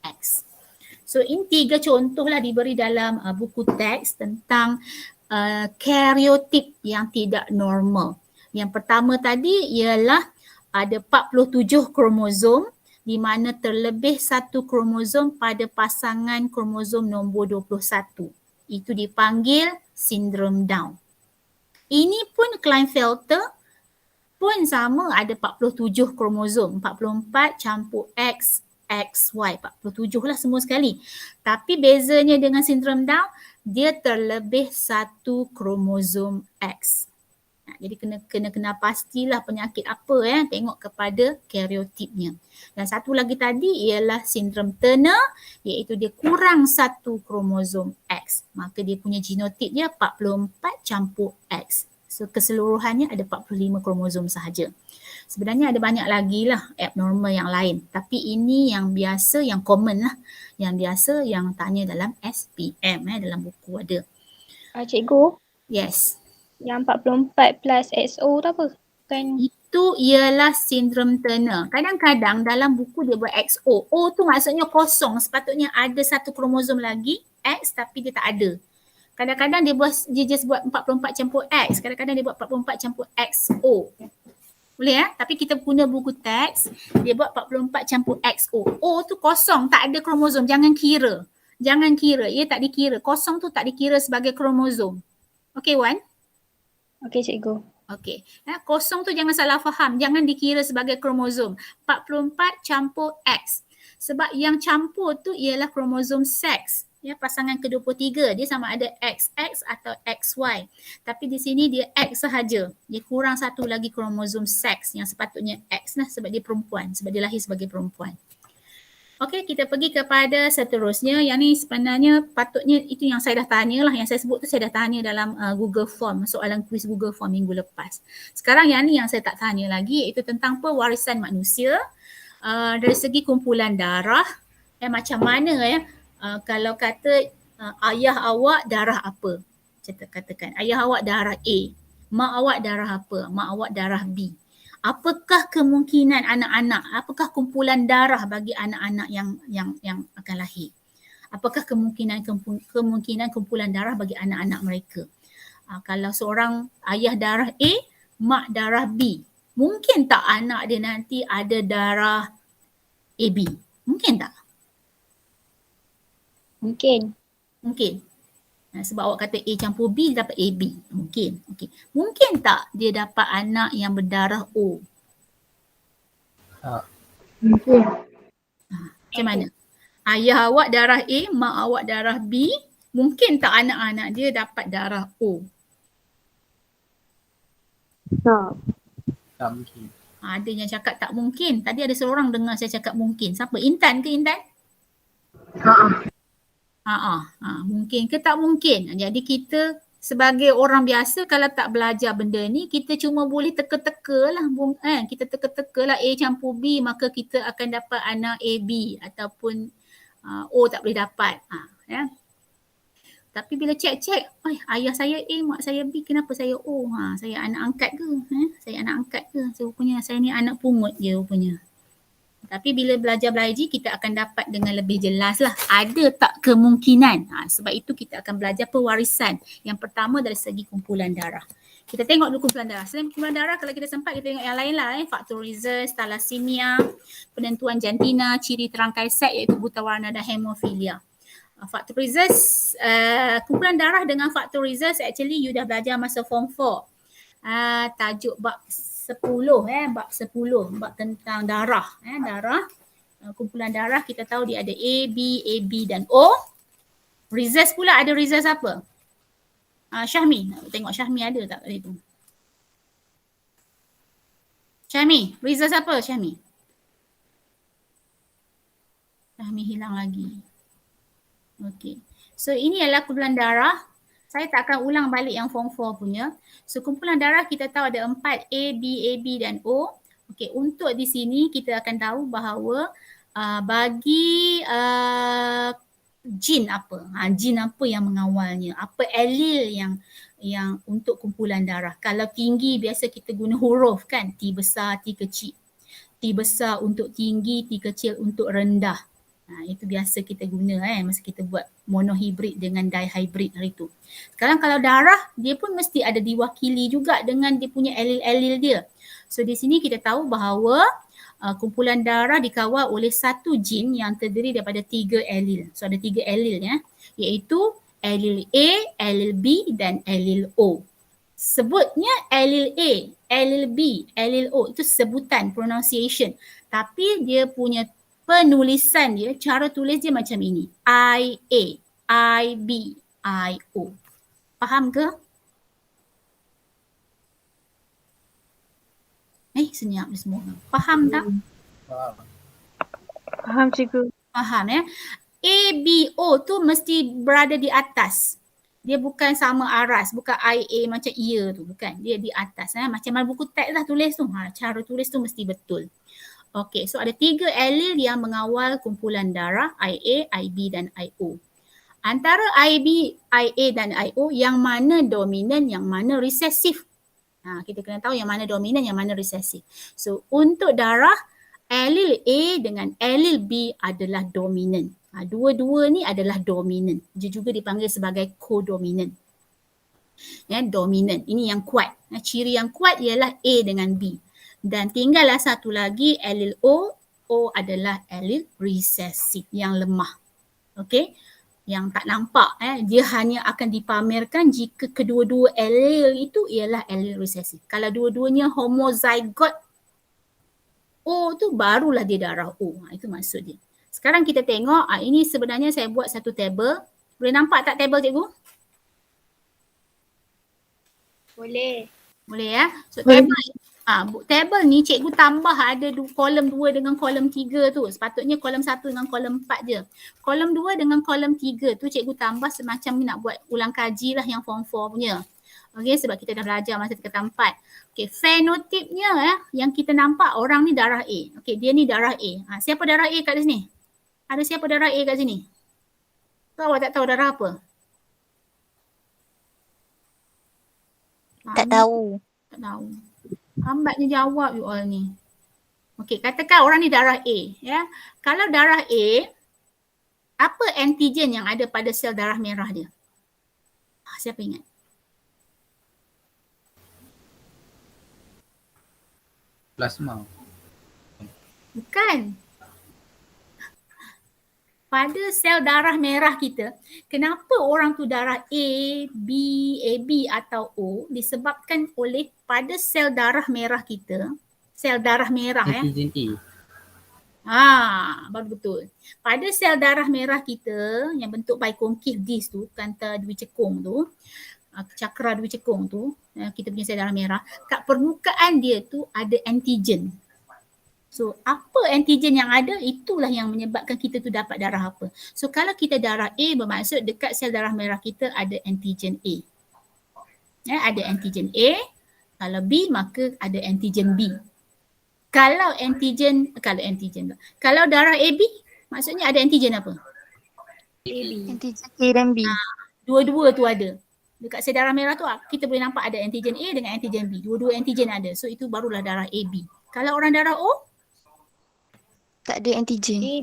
X. So ini 3 contoh lah diberi dalam buku teks tentang karyotip yang tidak normal. Yang pertama tadi ialah ada 47 kromosom di mana terlebih satu kromosom pada pasangan kromosom nombor 21. Itu dipanggil sindrom Down. Ini pun Klinefelter pun sama, ada 47 kromosom, 44 campur X, XY, 47 lah semua sekali. Tapi bezanya dengan sindrom Down, dia terlebih satu kromosom X. Jadi kena pastilah penyakit apa tengok kepada karyotipnya. Dan satu lagi tadi ialah sindrom Turner, iaitu dia kurang satu kromosom X. Maka dia punya genotip dia 44 campur X. So keseluruhannya ada 45 kromosom sahaja. Sebenarnya ada banyak lagi lah abnormal yang lain. Tapi ini yang biasa, yang common lah. Yang biasa yang tanya dalam SPM dalam buku ada.
Cikgu,
Yes.
yang 44 plus XO tu apa? Kan
Itu ialah sindrom Turner. Kadang-kadang dalam buku dia buat XO. O tu maksudnya kosong. Sepatutnya ada satu kromosom lagi X tapi dia tak ada. Kadang-kadang dia just buat 44 campur X. Kadang-kadang dia buat 44 campur XO. Boleh Tapi kita guna buku teks, dia buat 44 campur XO. O tu kosong, tak ada kromosom. Jangan kira. Ia tak dikira. Kosong tu tak dikira sebagai kromosom. Okay Wan?
okey cikgu.
Okey. Kosong tu jangan salah faham. Jangan dikira sebagai kromosom. 44 campur X. Sebab yang campur tu ialah kromosom seks. Pasangan ke-23 dia sama ada XX atau XY. Tapi di sini dia X sahaja. Dia kurang satu lagi kromosom seks yang sepatutnya X lah sebab dia perempuan. Sebab dia lahir sebagai perempuan. Okey, kita pergi kepada seterusnya. Yang ni sebenarnya patutnya itu yang saya dah tanya lah. Yang saya sebut tu saya dah tanya dalam Google Form. Soalan kuis Google Form minggu lepas. Sekarang yang ni yang saya tak tanya lagi iaitu tentang pewarisan manusia. Dari segi kumpulan darah. Macam mana kalau kata ayah awak darah apa? Katakan ayah awak darah A. Mak awak darah apa? Mak awak darah B. Apakah kemungkinan anak-anak, apakah kumpulan darah bagi anak-anak yang akan lahir? Apakah kemungkinan kumpulan darah bagi anak-anak mereka? Kalau seorang ayah darah A, mak darah B, mungkin tak anak dia nanti ada darah AB? Mungkin tak? Mungkin. Sebab awak kata A campur B dia dapat AB. Mungkin. Okay. Mungkin tak dia dapat anak yang berdarah O?
Tak.
Mungkin.
Macam mana? Ayah awak darah A, mak awak darah B. Mungkin tak anak-anak dia dapat darah O?
Tak mungkin.
Ada yang cakap tak mungkin. Tadi ada seorang dengar saya cakap mungkin. Siapa? Intan ke Intan? Mungkin ke tak mungkin. Jadi kita sebagai orang biasa kalau tak belajar benda ni, kita cuma boleh teka-teka lah. Kita teka-teka lah A campur B, maka kita akan dapat anak AB ataupun O tak boleh dapat. Ya. Tapi bila cek-cek, ayah saya A, mak saya B, kenapa saya O? Saya anak angkat ke? Saya anak angkat ke? So, rupanya saya ni anak pungut je rupanya. Tapi bila belajar-belajar, kita akan dapat dengan lebih jelas lah. Ada tak kemungkinan? Sebab itu kita akan belajar pewarisan. Yang pertama dari segi kumpulan darah. Kita tengok dulu kumpulan darah. Selain kumpulan darah, kalau kita sempat kita tengok yang lain lah. Faktor rhesus, thalassemia, penentuan jantina, ciri terangkai seks iaitu buta warna dan hemofilia. Faktor rhesus, kumpulan darah dengan faktor rhesus actually you dah belajar masa form 4. Tajuk bab 10, bab 10, bab tentang darah. Darah, kumpulan darah kita tahu dia ada A, B dan O. Rhesus pula ada rhesus apa? Syahmi, tengok Syahmi ada tak tadi tu? Syahmi, rhesus apa Syahmi? Syahmi hilang lagi. Okey. So ini adalah kumpulan darah. Saya tak akan ulang balik yang form 4 punya. So kumpulan darah kita tahu ada 4 A, B dan O. Okey, untuk di sini kita akan tahu bahawa bagi jin apa? Jin apa yang mengawalnya? Apa allele yang untuk kumpulan darah? Kalau tinggi biasa kita guna huruf kan? T besar, T kecil. T besar untuk tinggi, T kecil untuk rendah. Itu biasa kita guna masa kita buat monohibrid dengan dihybrid hari tu. Sekarang kalau darah, dia pun mesti ada diwakili juga dengan dia punya allele dia. So di sini kita tahu bahawa kumpulan darah dikawal oleh satu jin yang terdiri daripada 3 allele. So ada 3 allele iaitu allele A, allele B dan allele O. Sebutnya allele A, allele B, allele O itu sebutan, pronunciation. Tapi dia punya penulisan dia, cara tulis dia macam ini. I-A, I-B, I-O. Faham ke? Senyap ni semua. Faham tak?
Faham cikgu.
Faham A, B, O tu mesti berada di atas. Dia bukan sama aras, bukan I-A macam ia tu. Bukan, dia di atas. Macam mana buku teks lah tulis tu. Cara tulis tu mesti betul. Okey, so ada 3 allele yang mengawal kumpulan darah IA, IB dan IO. Antara IB, IA dan IO yang mana dominan, yang mana resesif. Kita kena tahu yang mana dominan, yang mana resesif. So untuk darah, allele A dengan allele B adalah dominan. Dua-dua ni adalah dominan. Dia juga dipanggil sebagai codominant. Dominan. Ini yang kuat. Ciri yang kuat ialah A dengan B. Dan tinggallah satu lagi allele O. O adalah allele resesif yang lemah. Okey? Yang tak nampak. Dia hanya akan dipamerkan jika kedua-dua allele itu ialah allele resesif. Kalau dua-duanya homozygot O tu barulah dia darah O. Itu maksud dia. Sekarang kita tengok. Ini sebenarnya saya buat satu table. Boleh nampak tak table cikgu?
Boleh.
Boleh ya? So table ni cikgu tambah ada kolom 2 dengan kolom 3 tu. Sepatutnya kolom 1 dengan kolom 4 je. Kolom 2 dengan kolom 3 tu cikgu tambah semacam nak buat ulang kaji lah yang form 4 punya. Okey, sebab kita dah belajar masa tingkatan 4. Okey, fenotipnya yang kita nampak orang ni darah A. Okey, dia ni darah A. Siapa darah A kat sini? Ada siapa darah A kat sini? Awak tak tahu darah apa?
Tak tahu.
Tak tahu. Lambatnya jawab you all ni. Okey, katakan orang ni darah A. Ya. Kalau darah A, apa antigen yang ada pada sel darah merah dia? Siapa ingat?
Plasma.
Bukan. Pada sel darah merah kita, kenapa orang tu darah A, B, AB atau O disebabkan oleh pada sel darah merah kita, sel darah merah
Antigen A.
Baru betul. Pada sel darah merah kita yang bentuk bicconcave disc tu, kanta dwi cekung tu, cakra dwi cekung tu, kita punya sel darah merah, kat permukaan dia tu ada antigen. So apa antigen yang ada, itulah yang menyebabkan kita tu dapat darah apa. So kalau kita darah A, bermaksud dekat sel darah merah kita ada antigen A. Ada antigen A. Kalau B, maka ada antigen B. Kalau darah AB, maksudnya ada antigen apa?
Antigen A dan B.
Dua-dua tu ada. Dekat sel darah merah tu kita boleh nampak ada antigen A dengan antigen B. Dua-dua antigen ada. So itu barulah darah AB. Kalau orang darah O,
Tak ada antigen.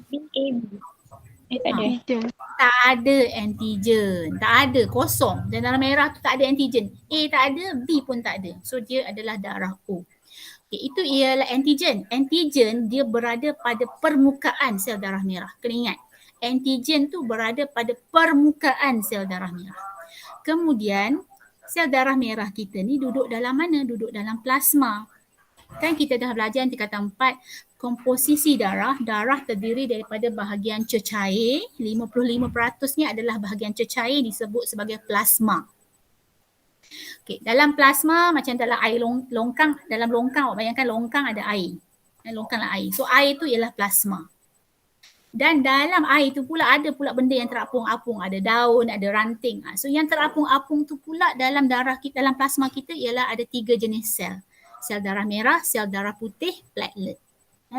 Tak ada.
tak ada antigen. Tak ada, kosong. Dan darah merah tu tak ada antigen. A tak ada, B pun tak ada. So dia adalah darah O. Okay, itu ialah antigen. Antigen dia berada pada permukaan sel darah merah. Kena ingat. Antigen tu berada pada permukaan sel darah merah. Kemudian sel darah merah kita ni duduk dalam mana? Duduk dalam plasma. Kan kita dah belajar tingkatan 4, komposisi darah. Darah terdiri daripada bahagian cecair. 55%-nya adalah bahagian cecair, disebut sebagai plasma. Okay, dalam plasma macam dalam air longkang, dalam longkang, awak bayangkan longkang ada air. Longkanglah air. So air tu ialah plasma. Dan dalam air tu pula ada pula benda yang terapung-apung, ada daun, ada ranting. So yang terapung-apung tu pula dalam darah kita, dalam plasma kita ialah ada 3 jenis sel. Sel darah merah, sel darah putih, platelet.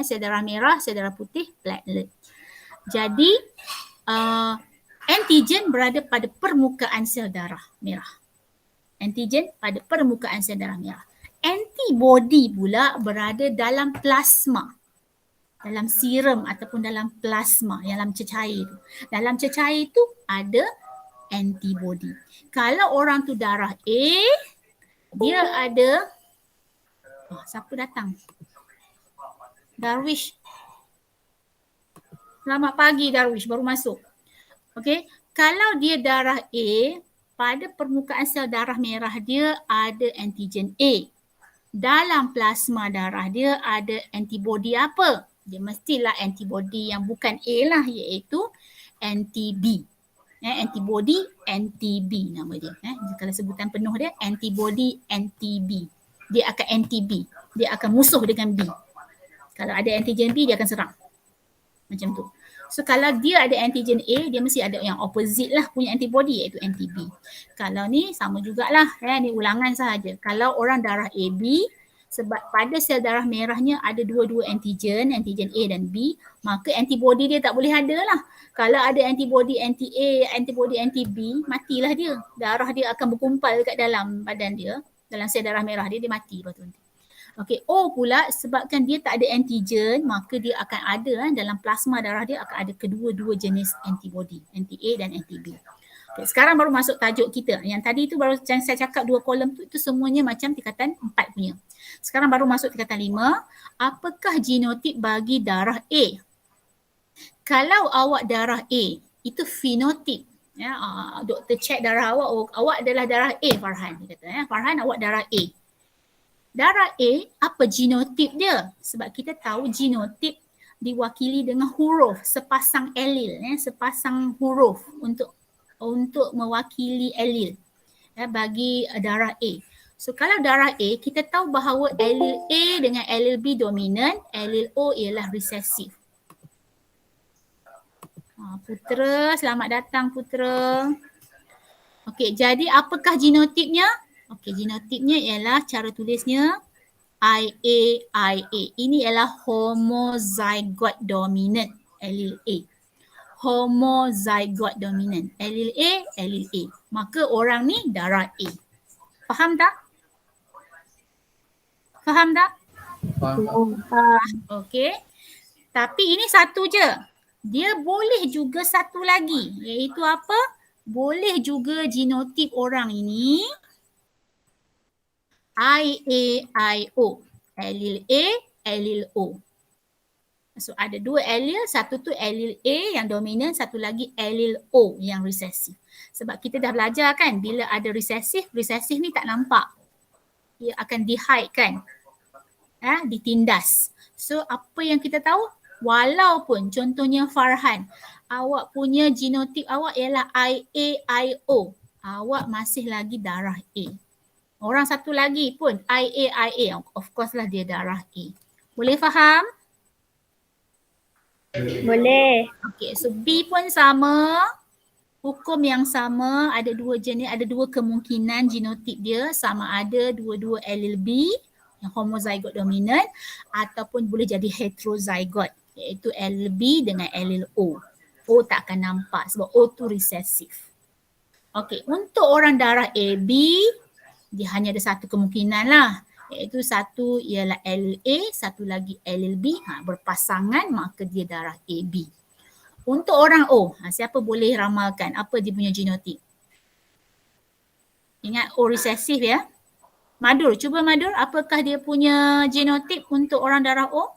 Sel darah merah, sel darah putih, platelet. Jadi antigen berada pada permukaan sel darah merah. Antigen pada permukaan sel darah merah. Antibody pula berada dalam plasma. Dalam serum ataupun dalam plasma, dalam cecair tu. Dalam cecair tu ada antibody. Kalau orang tu darah A, dia ada siapa datang? Darwish. Selamat pagi Darwish, baru masuk. Okey, kalau dia darah A, pada permukaan sel darah merah dia ada antigen A. Dalam plasma darah dia ada antibody apa? Dia mestilah antibody yang bukan A lah, iaitu anti-B. Antibody anti-B nama dia. Kalau sebutan penuh dia antibody anti-B. Dia akan anti-B. Dia akan musuh dengan B. Kalau ada antigen B, dia akan serang. Macam tu. So kalau dia ada antigen A, dia mesti ada yang opposite lah punya antibody, iaitu anti-B. Kalau ni sama jugalah. Ni ulangan sahaja. Kalau orang darah AB, sebab pada sel darah merahnya ada dua-dua antigen A dan B, maka antibody dia tak boleh ada lah. Kalau ada antibody anti-A, antibody anti-B, matilah dia. Darah dia akan berkumpal dekat dalam badan dia, dalam sel darah merah dia mati lepas tu. Okey, O pula sebabkan dia tak ada antigen, maka dia akan ada dalam plasma darah dia akan ada kedua-dua jenis antibody, anti-A dan anti-B. Okay, sekarang baru masuk tajuk kita. Yang tadi tu baru saya cakap 2 kolom tu, itu semuanya macam tingkatan 4 punya. Sekarang baru masuk tingkatan 5. Apakah genotip bagi darah A? Kalau awak darah A, itu fenotip. Doktor check darah awak adalah darah A, Farhan. Dia kata, Farhan, awak darah A. Darah A, apa genotip dia? Sebab kita tahu genotip diwakili dengan huruf, sepasang allele, sepasang huruf untuk mewakili allele bagi darah A. So kalau darah A, kita tahu bahawa allele A dengan allele B dominan, allele O ialah resesif. Putra, selamat datang Putra. Okey, jadi apakah genotipnya? Okey, genotipnya ialah cara tulisnya IA. Ini ialah homozygote dominant allele A. Homozygote dominant allele A. Maka orang ni darah A. Faham tak? Faham tak?
Faham.
Okey. Tapi ini satu je. Dia boleh juga satu lagi, iaitu apa? Boleh juga genotip orang ini IAIO, allele A, allele O. So ada 2 allele, satu tu allele A yang dominan, satu lagi allele O yang resesif. Sebab kita dah belajar kan, bila ada resesif ni tak nampak. Dia akan di-hide kan, ditindas. So apa yang kita tahu? Walaupun contohnya Farhan, awak punya genotip awak ialah IAIO, awak masih lagi darah A. Orang satu lagi pun IAIA, of course lah dia darah A. Boleh faham?
Boleh.
Okay, so B pun sama. Hukum yang sama, ada dua jenis, ada dua kemungkinan genotip dia, sama ada dua-dua allele B yang homozygote dominant ataupun boleh jadi heterozygote, iaitu allele B dengan allele O. O tak akan nampak sebab O tu resesif. Okey, untuk orang darah AB, dia hanya ada satu kemungkinan lah, iaitu satu ialah allele A, satu lagi allele B, berpasangan maka dia darah AB. Untuk orang O, siapa boleh ramalkan apa dia punya genotip? Ingat O resesif ya. Madur, cuba Madur, apakah dia punya genotip untuk orang darah O?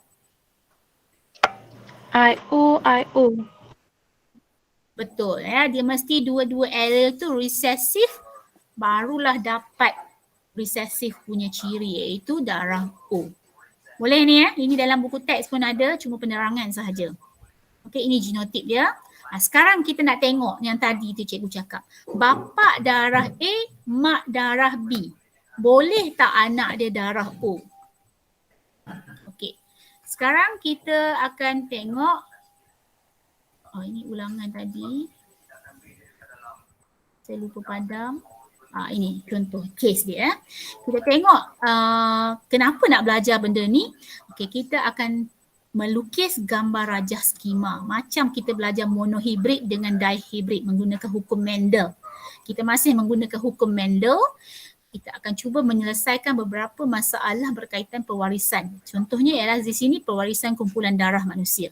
IO.
Betul ya, dia mesti dua-dua allele tu resesif, barulah dapat resesif punya ciri iaitu darah O. Boleh ni ya, ini dalam buku teks pun ada, cuma penerangan sahaja. Okey, ini genotip dia. Sekarang kita nak tengok yang tadi tu cikgu cakap. Bapa darah A, mak darah B. Boleh tak anak dia darah O? Okey. Sekarang kita akan tengok. Ini ulangan tadi. Saya lupa padam. Ini contoh case dia. Kita tengok kenapa nak belajar benda ni. Okey, kita akan melukis gambar rajah skema macam kita belajar monohibrid dengan dihibrid menggunakan hukum Mendel. Kita masih menggunakan hukum Mendel. Kita akan cuba menyelesaikan beberapa masalah berkaitan pewarisan. Contohnya ialah di sini pewarisan kumpulan darah manusia.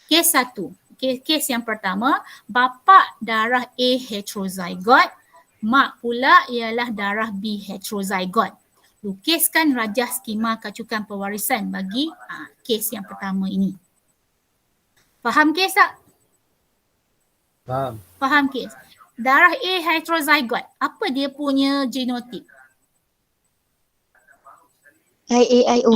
Kes satu. Kes yang pertama, bapa darah A heterozygote, mak pula ialah darah B heterozygote. Lukiskan rajah skema kacukan pewarisan bagi kes yang pertama ini. Faham kes tak?
Faham.
Faham kes. Darah A heterozygote, apa dia punya genotip?
IAIO.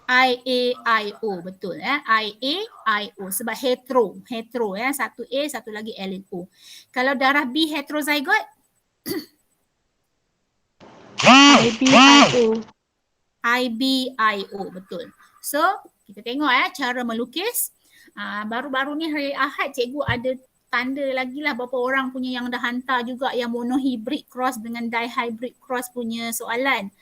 IAIO, betul ya. IAIO sebab hetero ya, satu A satu lagi allele O. Kalau darah B heterozygote IBIO, betul. So, kita tengok cara melukis. Baru-baru ni hari Ahad cikgu ada tanda lagi lah berapa orang punya yang dah hantar juga yang monohybrid cross dengan dihybrid cross punya soalan.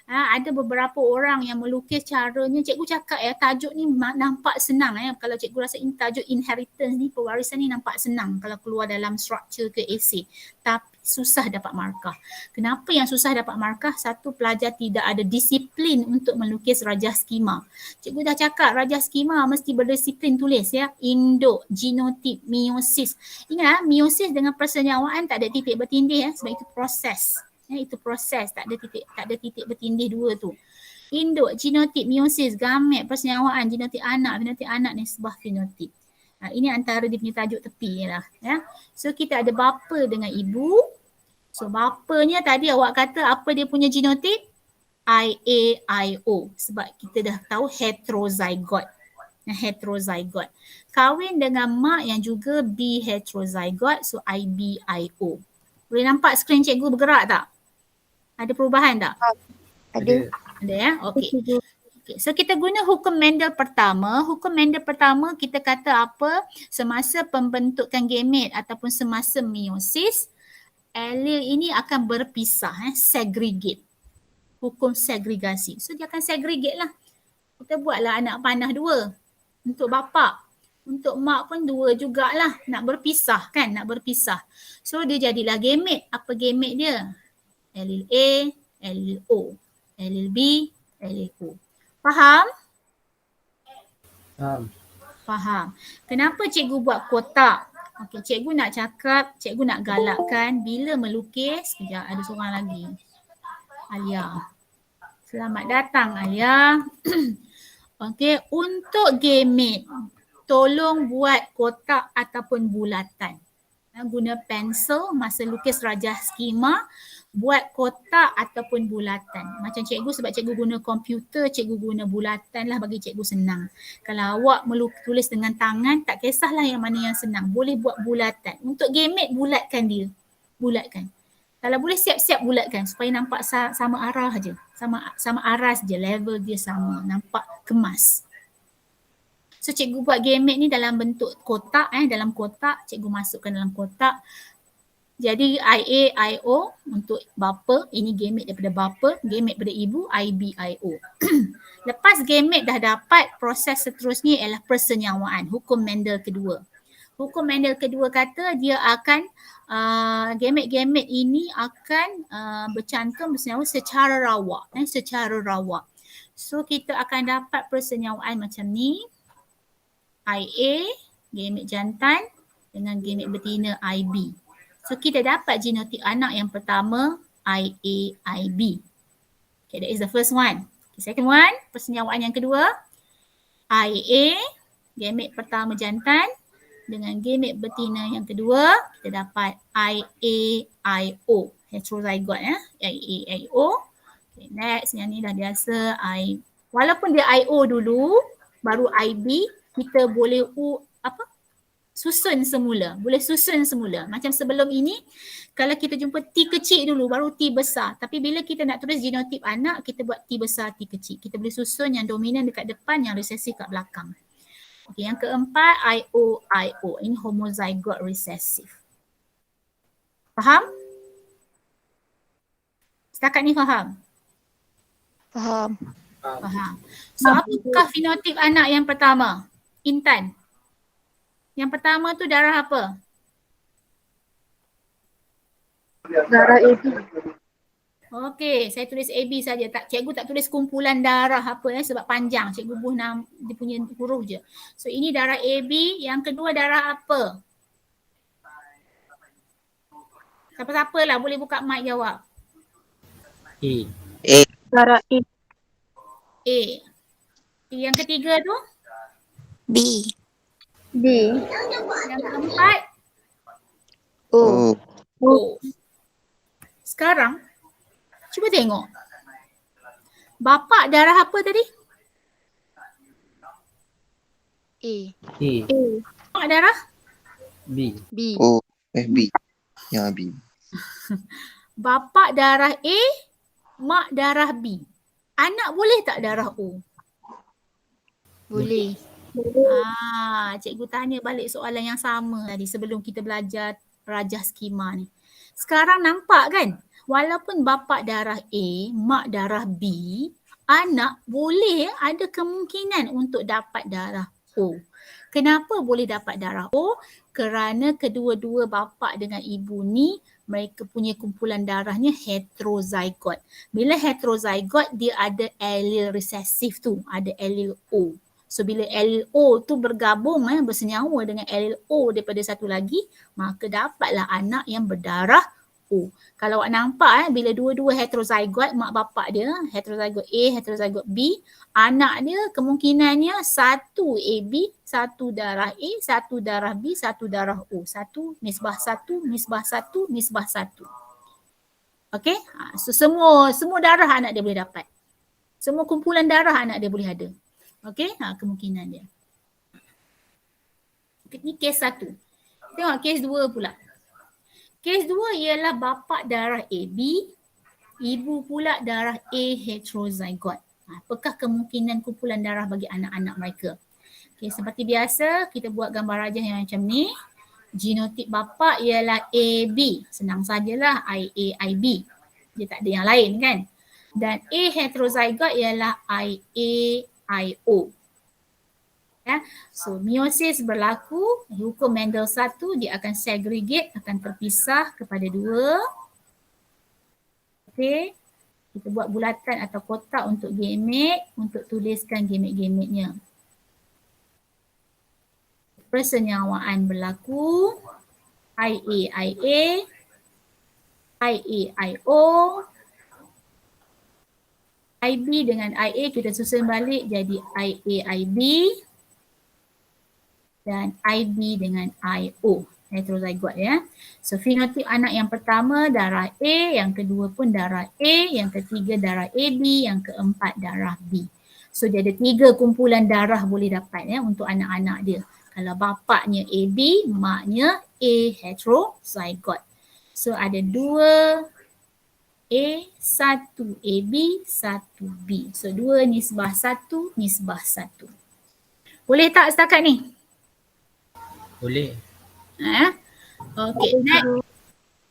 Ada beberapa orang yang melukis caranya, cikgu cakap tajuk ni nampak senang kalau cikgu rasa tajuk inheritance ni, pewarisan ni nampak senang kalau keluar dalam structure ke essay, tapi susah dapat markah. Kenapa yang susah dapat markah? Satu, pelajar tidak ada disiplin untuk melukis rajah skema. Cikgu dah cakap rajah skema mesti berdisiplin tulis ya, induk, genotip, meiosis. Ingat meiosis dengan persenyawaan tak ada titik bertindih sebab itu proses. Itu proses, tak ada titik bertindih dua tu. Induk, genotip, meiosis, gamet, persenyawaan, genotip anak ni sebuah fenotip. Ini antara dia punya tajuk tepi lah ya. So kita ada bapa dengan ibu. So bapanya tadi awak kata apa dia punya genotip? IAIO sebab kita dah tahu heterozygote. Heterozygote. Kahwin dengan mak yang juga B heterozygote, so IBIO. Boleh nampak skrin cikgu bergerak tak? Ada perubahan tak?
Ada.
Ada ya? Okey. Okay. So kita guna hukum Mendel pertama. Hukum Mendel pertama kita kata apa? Semasa pembentukan gamet ataupun semasa meiosis, allele ini akan berpisah, segregate. Hukum segregasi. So dia akan segregate lah. Kita buatlah anak panah dua. Untuk bapa. Untuk mak pun dua jugalah. Nak berpisah kan? Nak berpisah. So dia jadilah gamet. Apa gamet dia? Allele A, allele O. Allele B, allele O. Faham? Faham. Kenapa cikgu buat kotak? Okey, cikgu nak cakap, cikgu nak galakkan bila melukis. Sekejap, ada seorang lagi. Alia. Selamat datang Alia. Okey, untuk gamet, tolong buat kotak ataupun bulatan. Guna pensel masa lukis rajah skema, buat kotak ataupun bulatan. Macam cikgu, sebab cikgu guna komputer, cikgu guna bulatan lah, bagi cikgu senang. Kalau awak tulis dengan tangan, tak kisahlah yang mana yang senang. Boleh buat bulatan. Untuk gamit, bulatkan dia. Bulatkan. Kalau boleh siap-siap bulatkan supaya nampak sama arah je. Sama aras je, level dia sama. Nampak kemas. So cikgu buat gamit ni dalam bentuk kotak, dalam kotak, cikgu masukkan dalam kotak. Jadi IA, IO untuk bapa, ini gamit daripada bapa, gamit daripada ibu, IB, IO. Lepas gamit dah dapat, proses seterusnya ialah persenyawaan, hukum Mendel kedua. Hukum Mendel kedua kata dia akan, gamit-gamit ini akan bercantum bersenyawa secara rawak. Secara rawak. So kita akan dapat persenyawaan macam ni. IA, gamit jantan dengan gamit betina IB. So kita dapat genotip anak yang pertama IA, IB. Okay, that is the first one. Okay, second one, persenyawaan yang kedua. IA, gamit pertama jantan dengan gamit betina yang kedua, kita dapat IA, IO. Heterozygote IA, IO. Okay, next, yang ni dah biasa walaupun dia IO dulu, baru IB, kita boleh susun semula. Boleh susun semula. Macam sebelum ini, kalau kita jumpa T kecil dulu, baru T besar. Tapi bila kita nak tulis genotip anak, kita buat T besar, T kecil. Kita boleh susun yang dominan dekat depan, yang resesif kat belakang. Okay, yang keempat, IO, IO. Ini homozygote resesif. Faham? Setakat ni faham?
Faham.
Faham. So, apakah fenotip anak yang pertama? Intan. Yang pertama tu darah apa?
Darah AB.
Okey, saya tulis AB saja. Cikgu tak tulis kumpulan darah apa sebab panjang. Cikgu buh dia punya huruf je. So ini darah AB, yang kedua darah apa? Siapa-siapa lah boleh buka mic jawab.
A.
Darah A.
A. Yang ketiga tu?
B.
B.
Yang keempat?
O.
O. Sekarang, cuba tengok. Bapak darah apa tadi?
A.
A.
Mak darah?
B.
B.
Oh, B. Yang B.
Bapak darah A, mak darah B. Anak boleh tak darah O?
Boleh.
Cikgu tanya balik soalan yang sama tadi sebelum kita belajar rajah skema ni. Sekarang nampak kan? Walaupun bapak darah A, mak darah B, anak boleh ada kemungkinan untuk dapat darah O. Kenapa boleh dapat darah O? Kerana kedua-dua bapa dengan ibu ni mereka punya kumpulan darahnya heterozygote. Bila heterozygote dia ada allele resesif tu, ada allele O. So bila allele O tu bergabung bersenyawa dengan allele O daripada satu lagi, maka dapatlah anak yang berdarah O. Kalau awak nampak bila dua-dua heterozygote, mak bapak dia heterozygote A, heterozygote B, anak dia kemungkinannya satu AB, satu darah A, satu darah B, satu darah O. Satu, nisbah satu, nisbah satu, nisbah satu. Okay? So semua darah anak dia boleh dapat. Semua kumpulan darah anak dia boleh ada. Okay? Kemungkinan dia. Ini kes satu. Tengok kes dua pula. Kes dua ialah bapa darah AB, ibu pula darah A heterozygote. Apakah kemungkinan kumpulan darah bagi anak-anak mereka? Okay, seperti biasa kita buat gambar rajah yang macam ni. Genotip bapa ialah AB. Senang sajalah IA, IB. Dia tak ada yang lain kan? Dan A heterozygote ialah IA, IO. Ya. So meiosis berlaku, hukum Mendel 1 dia akan segregate, akan terpisah kepada dua. Okey. Kita buat bulatan atau kotak untuk gamete, untuk tuliskan gamete-gametenya. Persenyawaan berlaku, IA, IA, IA, IO, IB dengan IA kita susun balik jadi IA, IB dan IB dengan IO. heterozygote ya. So fenotip anak yang pertama darah A, yang kedua pun darah A, yang ketiga darah AB, yang keempat darah B. So dia ada 3 kumpulan darah boleh dapat ya untuk anak-anak dia. Kalau bapaknya AB, maknya A heterozygote. So ada 2 A, 1 AB, 1 B. So 2 nisbah 1, nisbah 1. Boleh tak setakat ni?
Boleh.
Okey, next.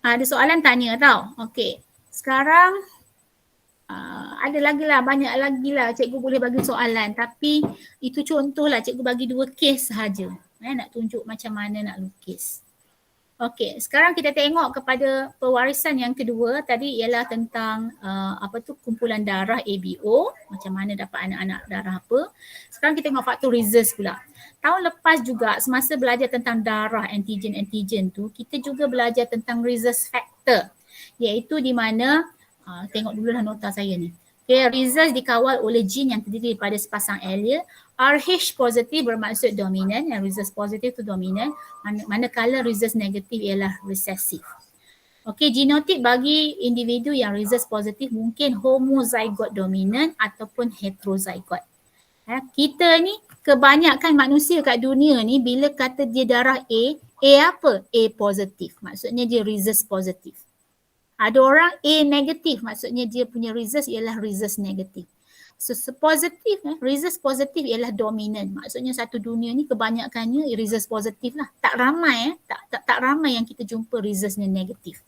Ada soalan tanya tau. Okey, sekarang ada lagi lah, banyak lagi lah cikgu boleh bagi soalan. Tapi itu contoh lah, cikgu bagi 2 kes sahaja. Nak tunjuk macam mana nak lukis. Okey, sekarang kita tengok kepada pewarisan yang kedua. Tadi ialah tentang kumpulan darah ABO. Macam mana dapat anak-anak darah apa. Sekarang kita tengok faktor rhesus pula. Tahun lepas juga semasa belajar tentang darah antigen-antigen tu, kita juga belajar tentang rhesus factor. Iaitu di mana, tengok dululah nota saya ni. Okay, rhesus dikawal oleh gene yang terdiri daripada sepasang allele. RH positif bermaksud dominan, yang rhesus positif tu dominan, manakala rhesus negatif ialah resesif. Okey, genotip bagi individu yang rhesus positif mungkin homozygote dominan ataupun heterozygote. Kita ni kebanyakan manusia kat dunia ni bila kata dia darah A apa? A positif. Maksudnya dia rhesus positif. Ada orang A negatif, maksudnya dia punya rhesus ialah rhesus negatif. So positif, rhesus positif ialah dominan. Maksudnya satu dunia ni kebanyakannya rhesus positif lah. Tak ramai tak ramai yang kita jumpa rhesusnya negatif.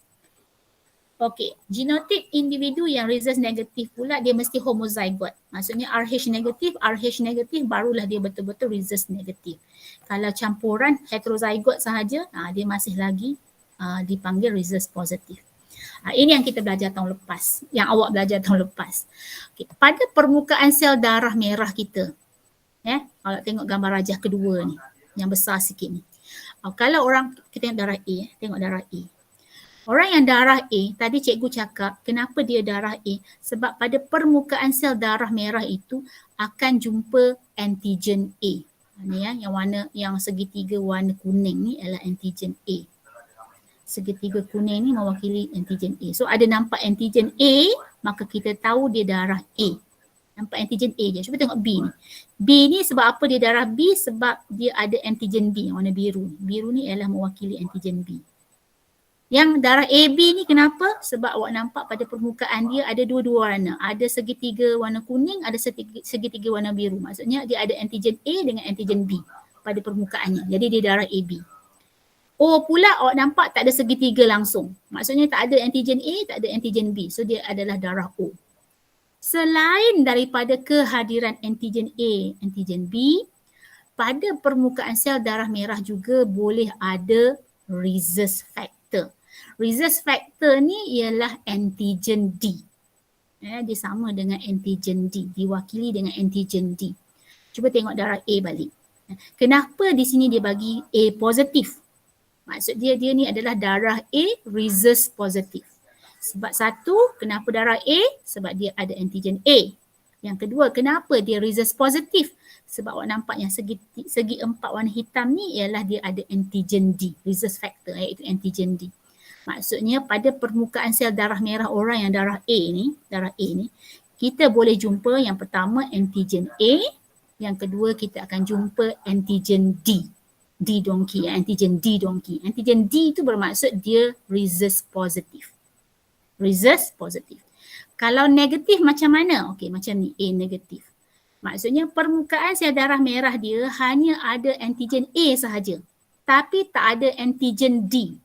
Okey, genotip individu yang rhesus negatif pula dia mesti homozygote. Maksudnya RH negatif barulah dia betul-betul rhesus negatif. Kalau campuran heterozygote sahaja, dia masih lagi dipanggil rhesus positif. Ini yang kita belajar tahun lepas, yang awak belajar tahun lepas. Okay. Pada permukaan sel darah merah kita, kalau tengok gambar rajah kedua ni, yang besar sikit ni. Kalau orang, kita tengok darah A, tengok darah A. Orang yang darah A, tadi cikgu cakap kenapa dia darah A? Sebab pada permukaan sel darah merah itu akan jumpa antigen A. Ni yang warna, yang segitiga warna kuning ni adalah antigen A. Segitiga kuning ni mewakili antigen A. So ada nampak antigen A, maka kita tahu dia darah A. Nampak antigen A je. Cuba tengok B ni. B ni sebab apa dia darah B? Sebab dia ada antigen B yang warna biru. Biru ni adalah mewakili antigen B. Yang darah AB ni kenapa? Sebab awak nampak pada permukaan dia ada dua-dua warna. Ada segitiga warna kuning, ada segitiga warna biru. Maksudnya dia ada antigen A dengan antigen B pada permukaannya. Jadi dia darah AB. O pula awak nampak tak ada segitiga langsung. Maksudnya tak ada antigen A, tak ada antigen B. So dia adalah darah O. Selain daripada kehadiran antigen A, antigen B, pada permukaan sel darah merah juga boleh ada rhesus factor. Rhesus factor ni ialah antigen D. Dia sama dengan antigen D, diwakili dengan antigen D. Cuba tengok darah A balik. Kenapa di sini dia bagi A positif? Maksud dia ni adalah darah A rhesus positif. Sebab satu, kenapa darah A? Sebab dia ada antigen A. Yang kedua, kenapa dia rhesus positif? Sebab awak nampak yang segi empat warna hitam ni ialah dia ada antigen D, rhesus factor iaitu antigen D. Maksudnya pada permukaan sel darah merah orang yang darah A ni, kita boleh jumpa yang pertama antigen A, yang kedua kita akan jumpa antigen D. D donkey, antigen D donkey. Antigen D itu bermaksud dia rhesus positif. Rhesus positif. Kalau negatif macam mana? Okey, macam ni, A negatif. Maksudnya permukaan sel darah merah dia hanya ada antigen A sahaja. Tapi tak ada antigen D.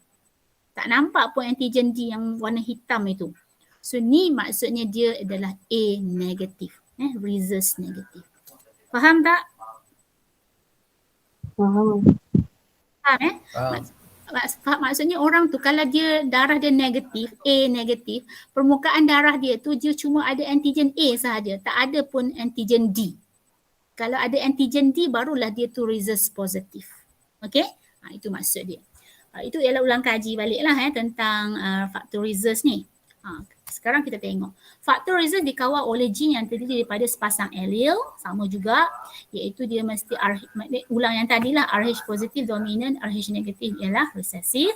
Tak nampak pun antigen D yang warna hitam itu. So ni maksudnya dia adalah A negatif. Rhesus negatif. Faham tak?
Faham.
Maksudnya orang tu kalau dia darah dia negatif, A negatif, permukaan darah dia tu dia cuma ada antigen A sahaja, tak ada pun antigen D. Kalau ada antigen D barulah dia tu rhesus positif. Okey? Itu maksud dia. Itu ialah ulang kaji baliklah tentang faktor rhesus ni. Sekarang kita tengok. Faktor rhesus dikawal oleh gene yang terdiri daripada sepasang allele, sama juga, iaitu dia mesti ulang yang tadilah, RH positif dominant, RH negatif ialah resesif.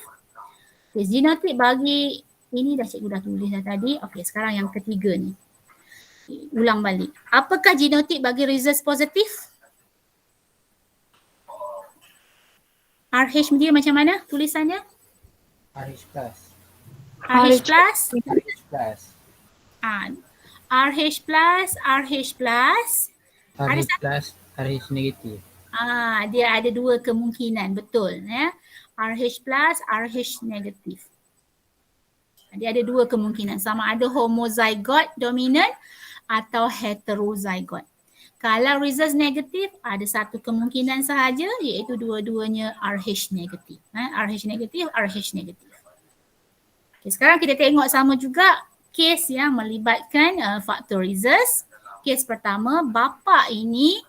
Okay, genotip bagi ini cikgu dah tulis dah tadi. Okey, sekarang yang ketiga ni. Ulang balik. Apakah genotip bagi rhesus positif? RH dia macam mana tulisannya?
RH plus.
RH plus.
RH plus.
RH plus, RH plus.
RH plus, RH negatif.
Dia ada dua kemungkinan, betul ya. RH plus, RH negatif. Dia ada dua kemungkinan, sama ada homozygote dominant atau heterozygote. Kalau rhesus negatif, ada satu kemungkinan sahaja, iaitu dua-duanya RH negatif. RH negatif, RH negatif. Okay, sekarang kita tengok sama juga kes yang melibatkan faktor rhesus. Kes pertama, bapa ini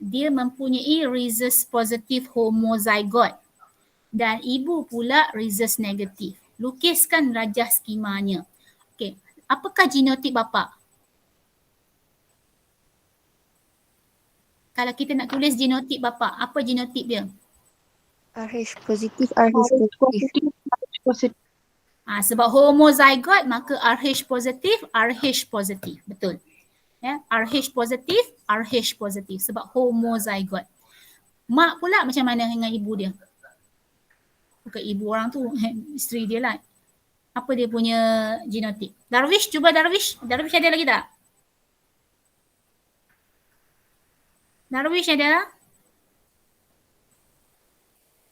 dia mempunyai rhesus positif homozygote dan ibu pula rhesus negatif. Lukiskan rajah skemanya. Okey, apakah genotip bapa? Kalau kita nak tulis genotip bapa, apa genotip dia?
RH positif, RH negatif.
Sebab homozygote maka RH positif, RH positif. Betul. Ya, RH positif, RH positif sebab homozygote. Mak pula macam mana dengan ibu dia? Bukan ibu orang tu, isteri dia lah. Apa dia punya genotip? Darwish, cuba Darwish. Darwish ada lagi tak? Darwish ada?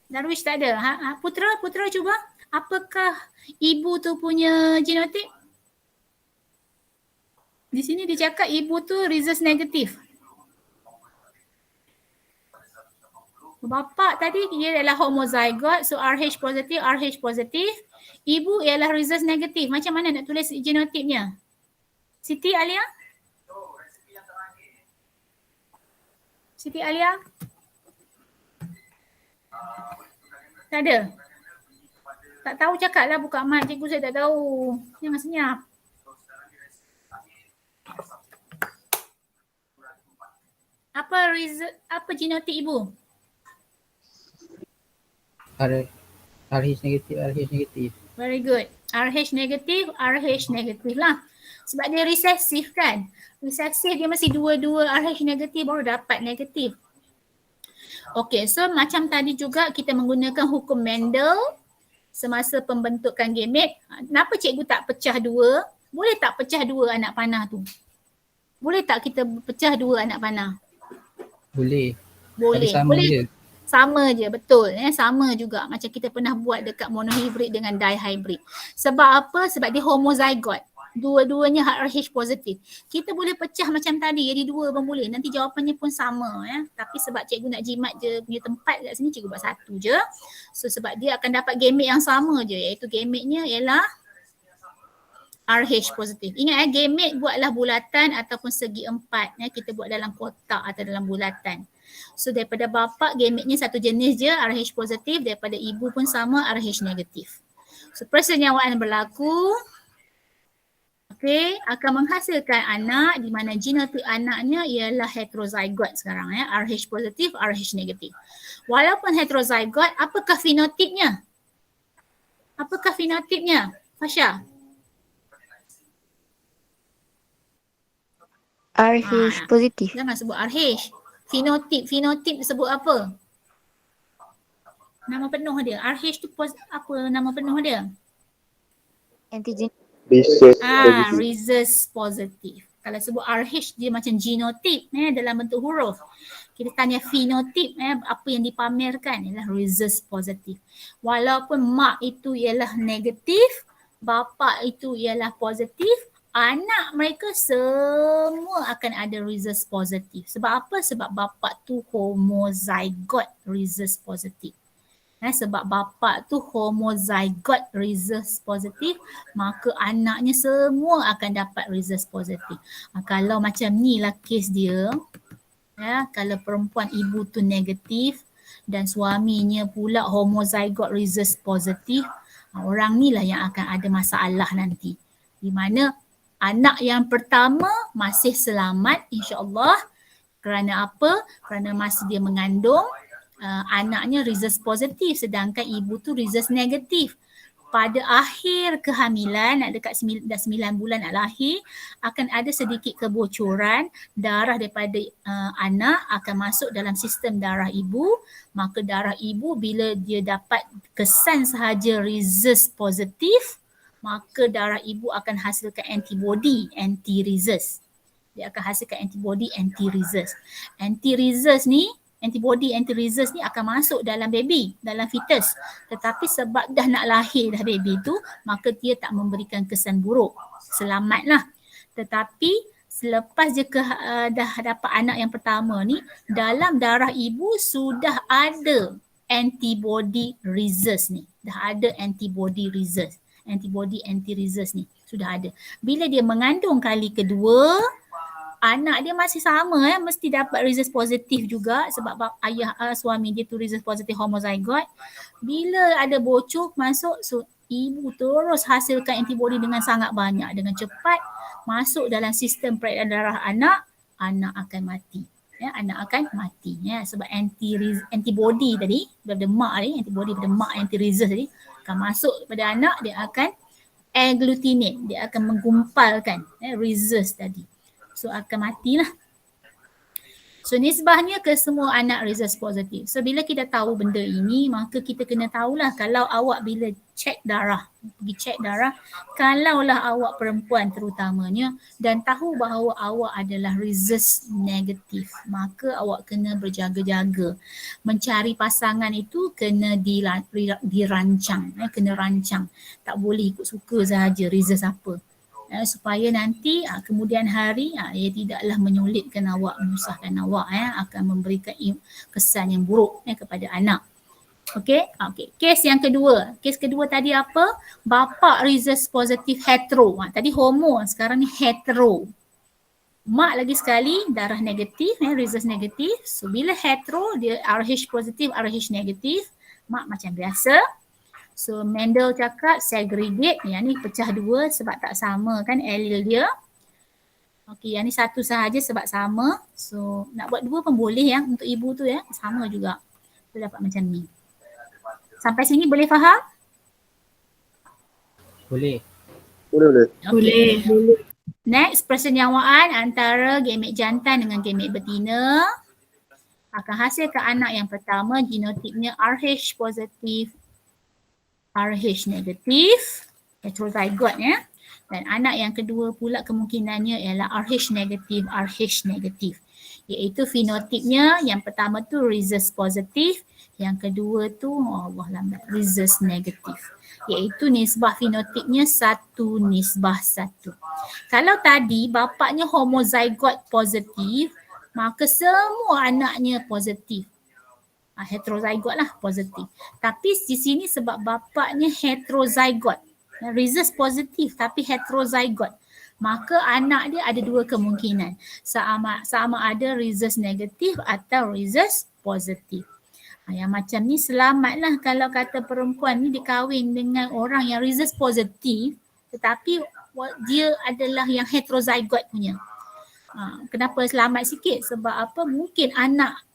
Darwish tak ada. Putra cuba. Apakah ibu tu punya genotip? Di sini dia cakap ibu tu rhesus negatif. Bapa tadi dia adalah homozygote, so RH positif, RH positif. Ibu ialah rhesus negatif. Macam mana nak tulis genotipnya? Siti Alia? Siti Alia? Tak ada? Tak tahu cakap lah, buka mic. Cikgu saya tak tahu. Jangan senyap. Apa genotip ibu?
RH negatif, RH negatif.
Very good. RH negatif, RH negatif lah. Sebab dia resesif kan. Resesif dia mesti dua-dua RH negatif baru dapat negatif. Okay, so macam tadi juga kita menggunakan hukum Mendel semasa pembentukan gamet. Kenapa cikgu tak pecah dua? Boleh tak pecah dua anak panah tu? Boleh tak kita pecah dua anak panah?
Boleh.
Boleh.
Sama
Boleh.
je.
Sama je, betul. Sama juga macam kita pernah buat dekat monohybrid dengan dihybrid. Sebab apa? Sebab dia homozygote. Dua-duanya RH positif. Kita boleh pecah macam tadi, jadi dua pun boleh. Nanti jawapannya pun sama. Tapi sebab cikgu nak jimat je punya tempat kat sini, cikgu buat satu je. So sebab dia akan dapat gamete yang sama je, iaitu gametenya ialah RH positif. Ingat gamete buatlah bulatan ataupun segi empat. Kita buat dalam kotak atau dalam bulatan. So daripada bapa gametenya satu jenis je, RH positif. Daripada ibu pun sama, RH negatif. So persenyawaan berlaku. Okay, akan menghasilkan anak di mana genotip anaknya ialah heterozygote sekarang. RH positif, RH negatif. Walaupun heterozygote, apakah fenotipnya? Apakah fenotipnya? Fasha?
RH positif.
Jangan sebut RH. Fenotip sebut apa? Nama penuh dia. RH tu apa nama penuh dia?
Antigen.
Rhesus positif. Kalau sebut RH dia macam genotip dalam bentuk huruf. Kita tanya fenotip apa yang dipamerkan ialah rhesus positif. Walaupun mak itu ialah negatif, bapa itu ialah positif, anak mereka semua akan ada rhesus positif. Sebab apa? Sebab bapa tu homozygote rhesus positif. Sebab bapa tu homozygote rhesus positif, maka anaknya semua akan dapat rhesus positif. Kalau macam ni lah kes dia, kalau perempuan ibu tu negatif dan suaminya pula homozygote rhesus positif, orang ni lah yang akan ada masalah nanti. Di mana anak yang pertama masih selamat insya-Allah. Kerana apa? Kerana masa dia mengandung anaknya rhesus positif sedangkan ibu tu rhesus negatif. Pada akhir kehamilan, nak dekat 9 bulan nak lahir, akan ada sedikit kebocoran darah daripada anak akan masuk dalam sistem darah ibu. Maka darah ibu bila dia dapat kesan sahaja rhesus positif, maka darah ibu akan hasilkan antibody anti-rhesus. Dia akan hasilkan antibody anti-rhesus. Anti-rhesus ni, antibody anti-rhesus ni akan masuk dalam baby, dalam fetus. Tetapi sebab dah nak lahir dah baby tu, maka dia tak memberikan kesan buruk. Selamatlah. Tetapi selepas je dah dapat anak yang pertama ni, dalam darah ibu sudah ada antibody rhesus ni. Dah ada antibody rhesus. Antibody anti-rhesus ni sudah ada. Bila dia mengandung kali kedua, anak dia masih sama mesti dapat rhesus positif juga sebab ayah suami dia tu rhesus positif homozygote. Bila ada bocor masuk, so ibu terus hasilkan antibody dengan sangat banyak, dengan cepat masuk dalam sistem peredaran darah anak, anak akan mati. Anak akan mati sebab antibody tadi daripada mak tadi, antibody daripada mak anti-rhesus tadi akan masuk kepada anak, dia akan agglutinate, dia akan menggumpalkan rhesus tadi. So akan matilah. So nisbahnya ke semua anak rhesus positif. So bila kita tahu benda ini, maka kita kena tahulah kalau awak bila pergi cek darah, kalaulah awak perempuan terutamanya dan tahu bahawa awak adalah rhesus negatif, maka awak kena berjaga-jaga. Mencari pasangan itu kena dirancang, kena rancang. Tak boleh ikut suka sahaja rhesus apa. Supaya nanti kemudian hari ia tidaklah menyulitkan awak, menyusahkan awak, akan memberikan kesan yang buruk kepada anak. Okey. Kes yang kedua. Kes kedua tadi apa? Bapa rhesus positif hetero. Tadi homo, sekarang ni hetero. Mak lagi sekali darah negatif, rhesus negatif. So bila hetero dia RH positif, RH negatif, mak macam biasa. So Mendel cakap segregate, yang ni pecah dua sebab tak sama kan allele dia. Okey, yang ni satu sahaja sebab sama. So nak buat dua pun boleh untuk ibu tu sama juga. So dapat macam ni. Sampai sini boleh faham?
Boleh.
Okay. Next, persenjawaan antara gamet jantan dengan gamet betina akan hasilkan anak yang pertama genotipnya RH positif, RH negatif, heterozygote dan anak yang kedua pula kemungkinannya ialah RH negatif, RH negatif. Iaitu fenotipnya yang pertama tu rhesus positif, yang kedua tu rhesus negatif. Iaitu nisbah fenotipnya 1:1. Kalau tadi bapaknya homozygote positif, maka semua anaknya positif. Heterozygote lah positif. Tapi di sini sebab bapaknya heterozygote, rhesus positif tapi heterozygote, maka anak dia ada dua kemungkinan. Sama ada rhesus negatif atau rhesus positif. Yang macam ni selamatlah kalau kata perempuan ni dikahwin dengan orang yang rhesus positif tetapi dia adalah yang heterozygote punya. Kenapa selamat sikit? Sebab apa? Mungkin anak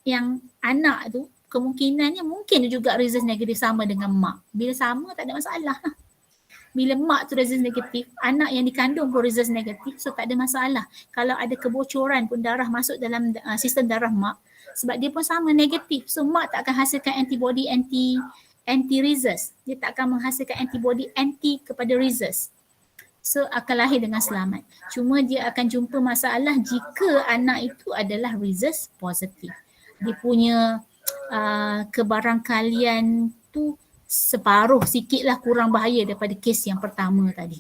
tu kemungkinannya mungkin juga rhesus negatif sama dengan mak. Bila sama tak ada masalah lah. Bila mak tu rhesus negatif, anak yang dikandung pun rhesus negatif, so tak ada masalah. Kalau ada kebocoran pun darah masuk dalam sistem darah mak, sebab dia pun sama negatif. So mak tak akan hasilkan antibody anti-rhesus. Dia tak akan menghasilkan antibody anti kepada rhesus. So akan lahir dengan selamat. Cuma dia akan jumpa masalah jika anak itu adalah rhesus positif. Dia punya kebarangkalian tu separuh sikit lah kurang bahaya daripada kes yang pertama tadi.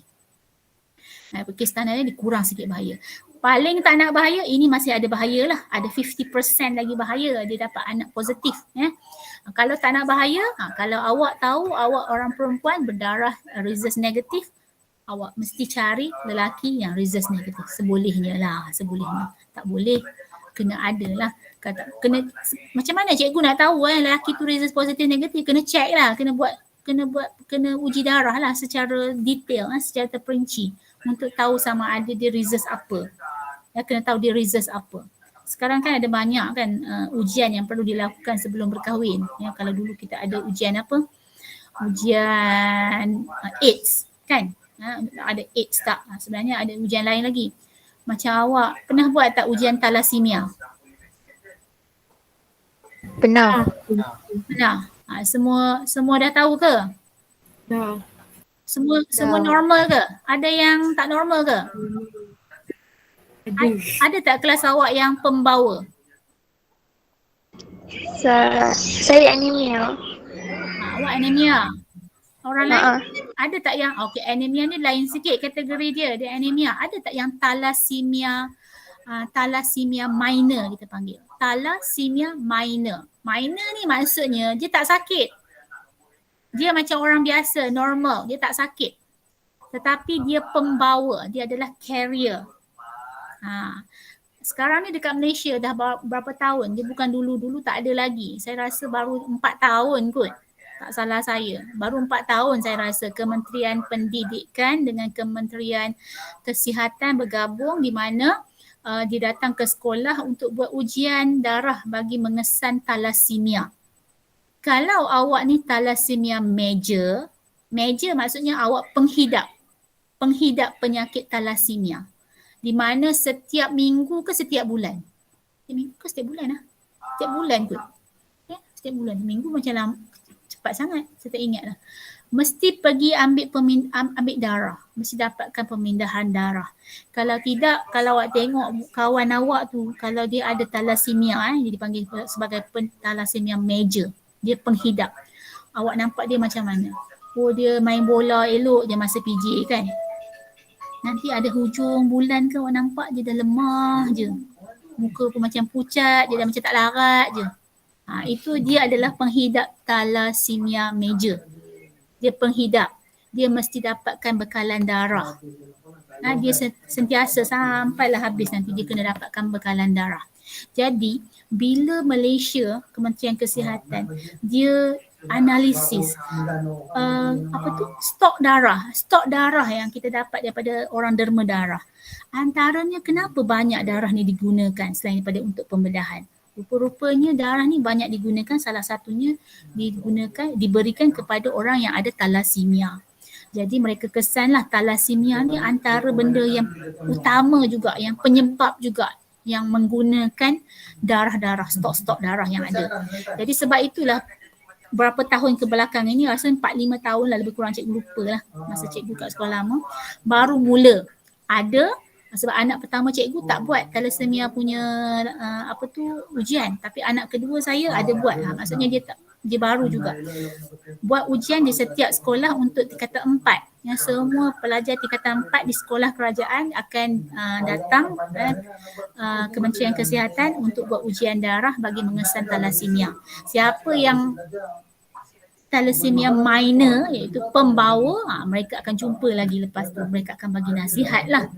Kes tanah ni kurang sikit bahaya. Paling tak nak bahaya, ini masih ada bahaya lah. Ada 50% lagi bahaya dia dapat anak positif. Kalau tak nak bahaya, kalau awak tahu awak orang perempuan berdarah rhesus negatif, awak mesti cari lelaki yang rhesus negatif. Sebolehnya lah, sebolehnya. Tak boleh, kena ada lah. Macam mana cikgu nak tahu lelaki tu rhesus positif negatif? Kena check lah, kena uji darah lah secara detail, secara terperinci. untuk tahu sama ada dia resist apa. Kena tahu dia resist apa. Sekarang kan ada banyak kan ujian yang perlu dilakukan sebelum berkahwin. Ya, kalau dulu kita ada ujian apa? Ujian AIDS kan? Ada AIDS tak? Sebenarnya ada ujian lain lagi. Macam awak pernah buat tak ujian thalassemia?
Pernah.
Pernah. Semua dah tahu ke?
Dah.
Semua normal ke? Ada yang tak normal ke? Ada tak kelas awak yang pembawa?
Saya anemia.
Awak anemia. Orang lain ada tak yang anemia ni lain sikit kategori dia anemia. Ada tak yang thalassemia minor kita panggil. Thalassemia minor. Minor ni maksudnya dia tak sakit. Dia macam orang biasa, normal, dia tak sakit. Tetapi dia pembawa, dia adalah carrier. Sekarang ni dekat Malaysia dah berapa tahun, dia bukan dulu tak ada lagi. Saya rasa baru 4 tahun kot. Tak salah saya. Baru 4 tahun saya rasa Kementerian Pendidikan dengan Kementerian Kesihatan bergabung di mana dia datang ke sekolah untuk buat ujian darah bagi mengesan thalassemia. Kalau awak ni thalassemia major maksudnya awak penghidap penyakit thalassemia. Di mana setiap minggu ke setiap bulan? Setiap minggu ke setiap bulan lah? Setiap bulan kot. Setiap bulan. Minggu macam lama. Cepat sangat. Saya tak ingat lah. Mesti pergi ambil darah. Mesti dapatkan pemindahan darah. Kalau tidak, kalau awak tengok kawan awak tu, kalau dia ada thalassemia, dia dipanggil sebagai thalassemia major. Dia penghidap. Awak nampak dia macam mana? Oh, dia main bola elok je masa PJ kan? Nanti ada hujung bulan ke awak nampak dia dah lemah je. Muka pun macam pucat, dia dah macam tak larat je. Itu dia adalah penghidap thalassemia major. Dia penghidap. Dia mesti dapatkan bekalan darah. Dia sentiasa sampailah habis nanti dia kena dapatkan bekalan darah. Jadi bila Malaysia, Kementerian Kesihatan, dia analisis stok darah yang kita dapat daripada orang derma darah. Antaranya kenapa banyak darah ni digunakan selain daripada untuk pembedahan. Rupa-rupanya darah ni banyak digunakan, salah satunya diberikan kepada orang yang ada thalassemia. Jadi mereka kesanlah thalassemia ni antara benda yang utama juga, yang penyebab juga yang menggunakan darah-darah, stok-stok darah yang ada. Jadi sebab itulah berapa tahun ke belakang ini, rasa 4-5 tahun lah lebih kurang, cikgu lupa lah masa cikgu kat sekolah lama, baru mula ada. Sebab anak pertama cikgu tak buat thalassemia punya ujian, tapi anak kedua saya ada buat. Maksudnya dia baru juga buat ujian di setiap sekolah untuk tingkatan 4. Yang semua pelajar tingkatan 4 di sekolah kerajaan akan datang Kementerian Kesihatan untuk buat ujian darah bagi mengesan thalassemia. Siapa yang thalassemia minor, iaitu pembawa, mereka akan jumpa lagi lepas tu. Mereka akan bagi nasihat lah.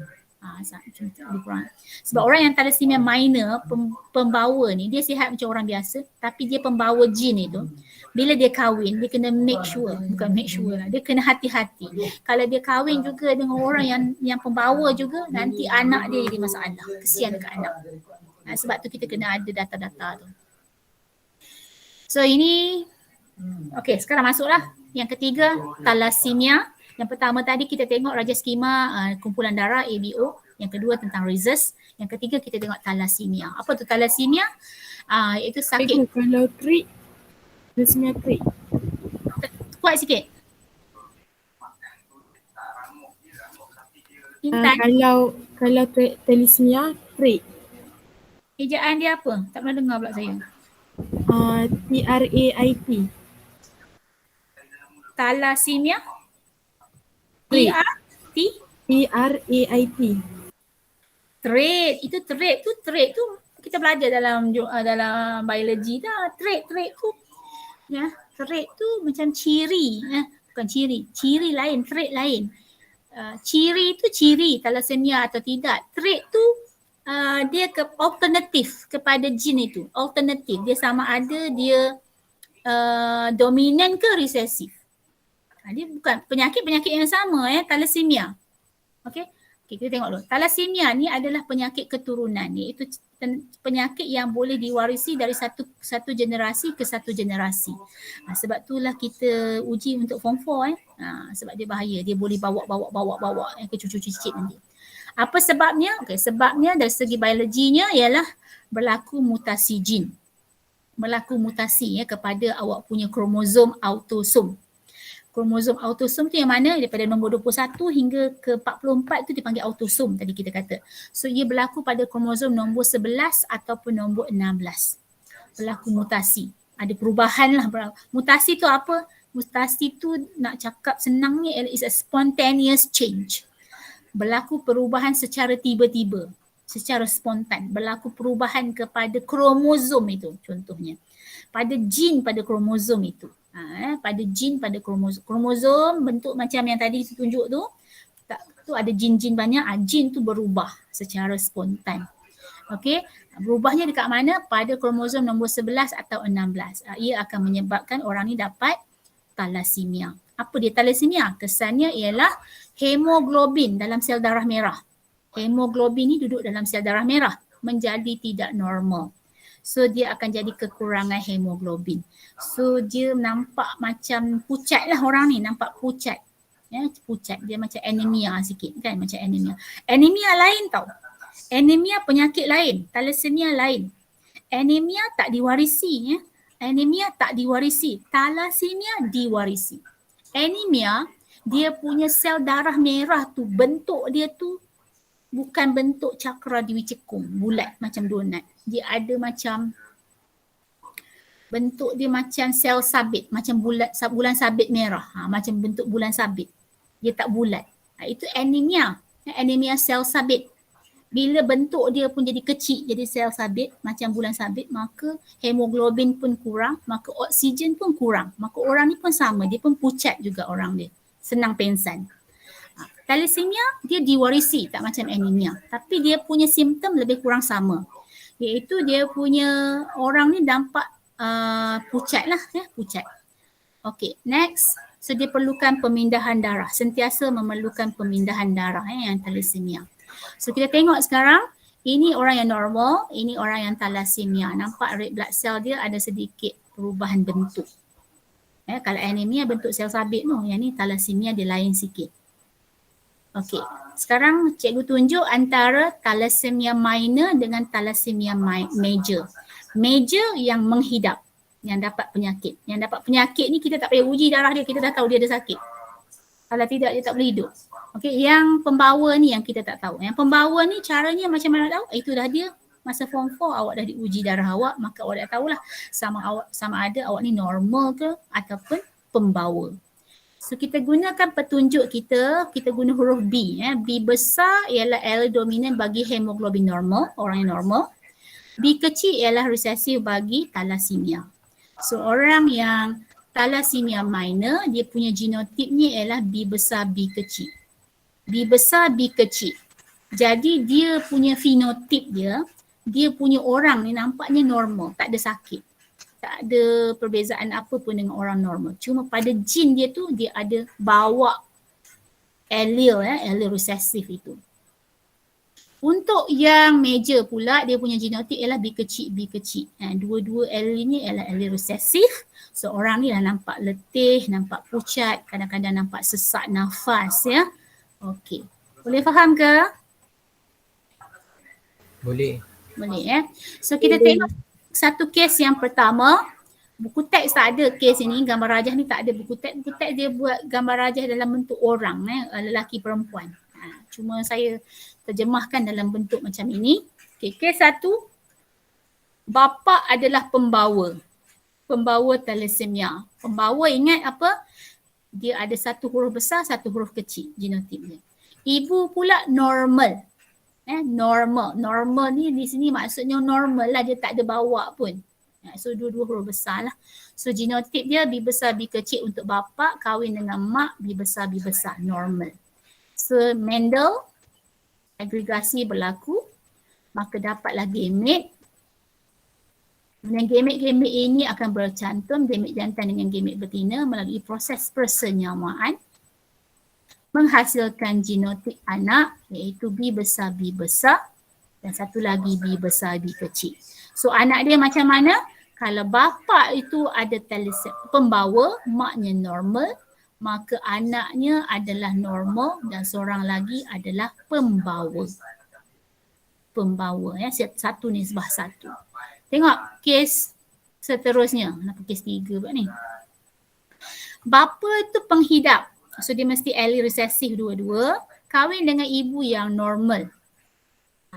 Sebab orang yang thalassemia minor, pembawa ni, dia sihat macam orang biasa, tapi dia pembawa jin itu. Bila dia kahwin, dia kena dia kena hati-hati. Kalau dia kahwin juga dengan orang yang pembawa juga, nanti anak dia jadi masalah. Kesian dekat anak. Sebab tu kita kena ada data-data tu. So ini, sekarang masuklah yang ketiga, thalassemia. Yang pertama tadi kita tengok raja skema kumpulan darah ABO. Yang kedua tentang rhesus. Yang ketiga kita tengok thalassemia. Apa tu thalassemia? Iaitu sakit.
Kalau trik, thalassemia trik.
Kuat sikit. Intan.
Kalau thalassemia trik.
Ejaan dia apa? Tak pernah dengar pula saya.
TRAIT.
Thalassemia?
TRAIT.
Trait. Itu trait tu kita belajar dalam biologi dah. Trait tu trait tu macam ciri, bukan ciri lain, trait lain. Ciri tu ciri thalassemia atau tidak. Trait tu dia alternatif kepada jin itu. Alternatif, dia sama ada dia dominan ke resesif. Dia bukan penyakit yang sama, thalassemia. Okey. Okay, kita tengok dulu. Thalassemia ni adalah penyakit keturunan, iaitu penyakit yang boleh diwarisi dari satu generasi ke satu generasi. Sebab itulah kita uji untuk form 4 sebab dia bahaya, dia boleh bawa ke cucu cicit nanti. Apa sebabnya? Okay, sebabnya dari segi biologinya ialah berlaku mutasi jin. Berlaku mutasi kepada awak punya kromosom autosom. Kromosom autosom tu yang mana daripada nombor 21 hingga ke 44 tu dipanggil autosom tadi kita kata. So ia berlaku pada kromosom nombor 11 ataupun nombor 16. Berlaku mutasi. Ada perubahan lah. Mutasi tu apa? Mutasi tu nak cakap senangnya is a spontaneous change. Berlaku perubahan secara tiba-tiba. Secara spontan. Berlaku perubahan kepada kromosom itu contohnya. Pada jin pada kromosom itu. Pada jin pada kromosom bentuk macam yang tadi tunjuk tu, tu ada jin-jin banyak, jin tu berubah secara spontan. Okey, berubahnya dekat mana? Pada kromosom nombor 11 atau 16. Ia akan menyebabkan orang ni dapat thalassemia. Apa dia thalassemia? Kesannya ialah hemoglobin dalam sel darah merah. Hemoglobin ni duduk dalam sel darah merah menjadi tidak normal. So dia akan jadi kekurangan hemoglobin. So dia nampak macam pucat lah orang ni, nampak pucat. Pucat, dia macam anemia sikit kan, macam anemia. Anemia lain tau. Anemia penyakit lain, thalassemia lain. Anemia tak diwarisi Anemia tak diwarisi, thalassemia diwarisi. Anemia dia punya sel darah merah tu, bentuk dia tu bukan bentuk cakra diwicekung, bulat macam donat. Dia ada macam bentuk dia macam sel sabit, macam bulan sabit merah. Macam bentuk bulan sabit. Dia tak bulat. Itu anemia. Anemia sel sabit. Bila bentuk dia pun jadi kecil, jadi sel sabit macam bulan sabit, maka hemoglobin pun kurang, maka oksigen pun kurang. Maka orang ni pun sama, dia pun pucat juga orang dia. Senang pengsan. Thalassemia dia diwarisi, tak macam anemia. Tapi dia punya simptom lebih kurang sama. Iaitu dia punya orang ni nampak pucat lah, pucat. Okay, next. So dia perlukan pemindahan darah. Sentiasa memerlukan pemindahan darah yang thalassemia. So kita tengok sekarang, ini orang yang normal, ini orang yang thalassemia. Nampak red blood cell dia ada sedikit perubahan bentuk. Kalau anemia bentuk sel sabit tu, yang ni thalassemia dia lain sikit. Okey, sekarang cikgu tunjuk antara thalassemia minor dengan thalassemia major. Major yang menghidap, yang dapat penyakit. Yang dapat penyakit ni kita tak payah uji darah dia, kita dah tahu dia ada sakit. Kalau tidak dia tak boleh hidup. Okey, yang pembawa ni yang kita tak tahu. Yang pembawa ni caranya macam mana tahu? Itu dah dia masa form 4 awak dah diuji darah awak, maka awak dah tahulah sama ada awak ni normal ke ataupun pembawa. So kita gunakan petunjuk kita guna huruf B. B besar ialah L dominan bagi hemoglobin normal, orang yang normal. B kecil ialah resesif bagi thalassemia. So orang yang thalassemia minor, dia punya genotipnya ialah B besar B kecil. B besar B kecil. Jadi dia punya fenotip dia punya orang ni nampaknya normal, tak ada sakit. Tak ada perbezaan apa pun dengan orang normal. Cuma pada jin dia tu dia ada bawa allele resesif itu. Untuk yang major pula dia punya genotip ialah B kecil. Dua-dua allele ni ialah allele resesif. So orang ni dah nampak letih, nampak pucat, kadang-kadang nampak sesak nafas Okey. Boleh faham ke?
Boleh.
Boleh So kita tengok satu kes yang pertama. Buku teks tak ada kes ini, gambar rajah ni tak ada buku teks. Buku teks dia buat gambar rajah dalam bentuk orang, lelaki perempuan. Cuma saya terjemahkan dalam bentuk macam ini. Okay, kes satu, bapa adalah pembawa thalassemia. Pembawa ingat apa? Dia ada satu huruf besar, satu huruf kecil genotipnya. Ibu pula normal. Normal ni di sini maksudnya normal lah, dia tak ada bawa pun. So dua-dua huruf besar lah. So genotip dia B besar B kecil untuk bapa, kahwin dengan mak B besar normal. So Mendel agregasi berlaku, maka dapatlah gamete. Dan gamete ini akan bercantum gamete jantan dengan gamete betina melalui proses persenyamaan. menghasilkan genotik anak iaitu B besar dan satu lagi B besar B kecil. So anak dia macam mana? Kalau bapa itu ada pembawa, maknya normal, maka anaknya adalah normal dan seorang lagi adalah pembawa. Pembawa ya, satu nisbah satu. Tengok kes seterusnya. Kenapa kes 3 buat ni? Bapa itu penghidap. So dia mesti allele resesif dua-dua. Kahwin dengan ibu yang normal.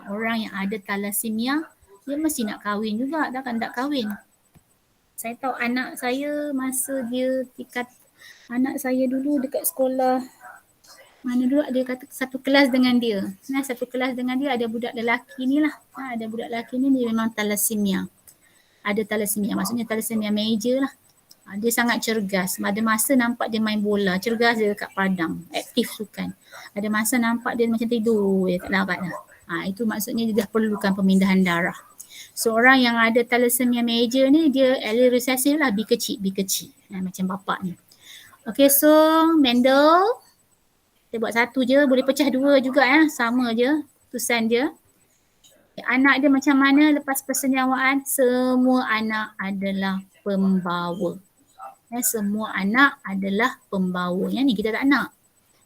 Orang yang ada thalassemia, dia mesti nak kahwin juga. Takkan tak kahwin. Saya tahu anak saya masa dia anak saya dulu dekat sekolah. Mana dulu ada kata satu kelas dengan dia. Nah, satu kelas dengan dia ada budak lelaki ni lah. Ada budak lelaki ni dia memang thalassemia. Ada thalassemia, maksudnya thalassemia major lah. Dia sangat cergas. Ada masa nampak dia main bola, cergas dia dekat padang, aktif sukan. Ada masa nampak dia macam tidur, dia tak larat lah. Itu maksudnya dia dah perlukan pemindahan darah. Seorang yang ada thalassemia major ni dia allele resesif lah, B kecil. Macam bapak ni. Okay, so Mendel, kita buat satu je, boleh pecah 2 juga ya, sama je putusan dia. Anak dia macam mana lepas persenyawaan? Semua anak adalah pembawa. Semua anak adalah pembawa. Yang ni kita tak nak.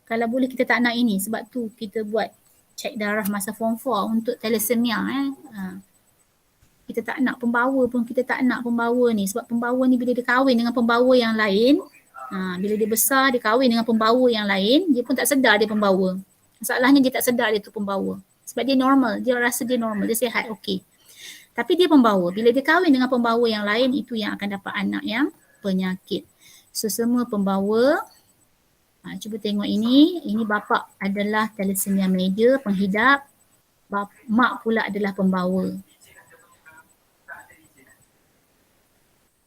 Kalau boleh kita tak nak ini. Sebab tu kita buat cek darah masa form 4 untuk thalassemia. Kita tak nak pembawa pun, kita tak nak pembawa ni. Sebab pembawa ni bila dia kahwin dengan pembawa yang lain, bila dia besar dia kahwin dengan pembawa yang lain, dia pun tak sedar dia pembawa. Masalahnya dia tak sedar dia tu pembawa. Sebab dia normal, dia rasa dia normal, dia sihat, okey. Tapi dia pembawa. Bila dia kahwin dengan pembawa yang lain, itu yang akan dapat anak yang penyakit. So semua pembawa. Cuba tengok ini. Ini bapa adalah thalassemia major, penghidap. Mak pula adalah pembawa.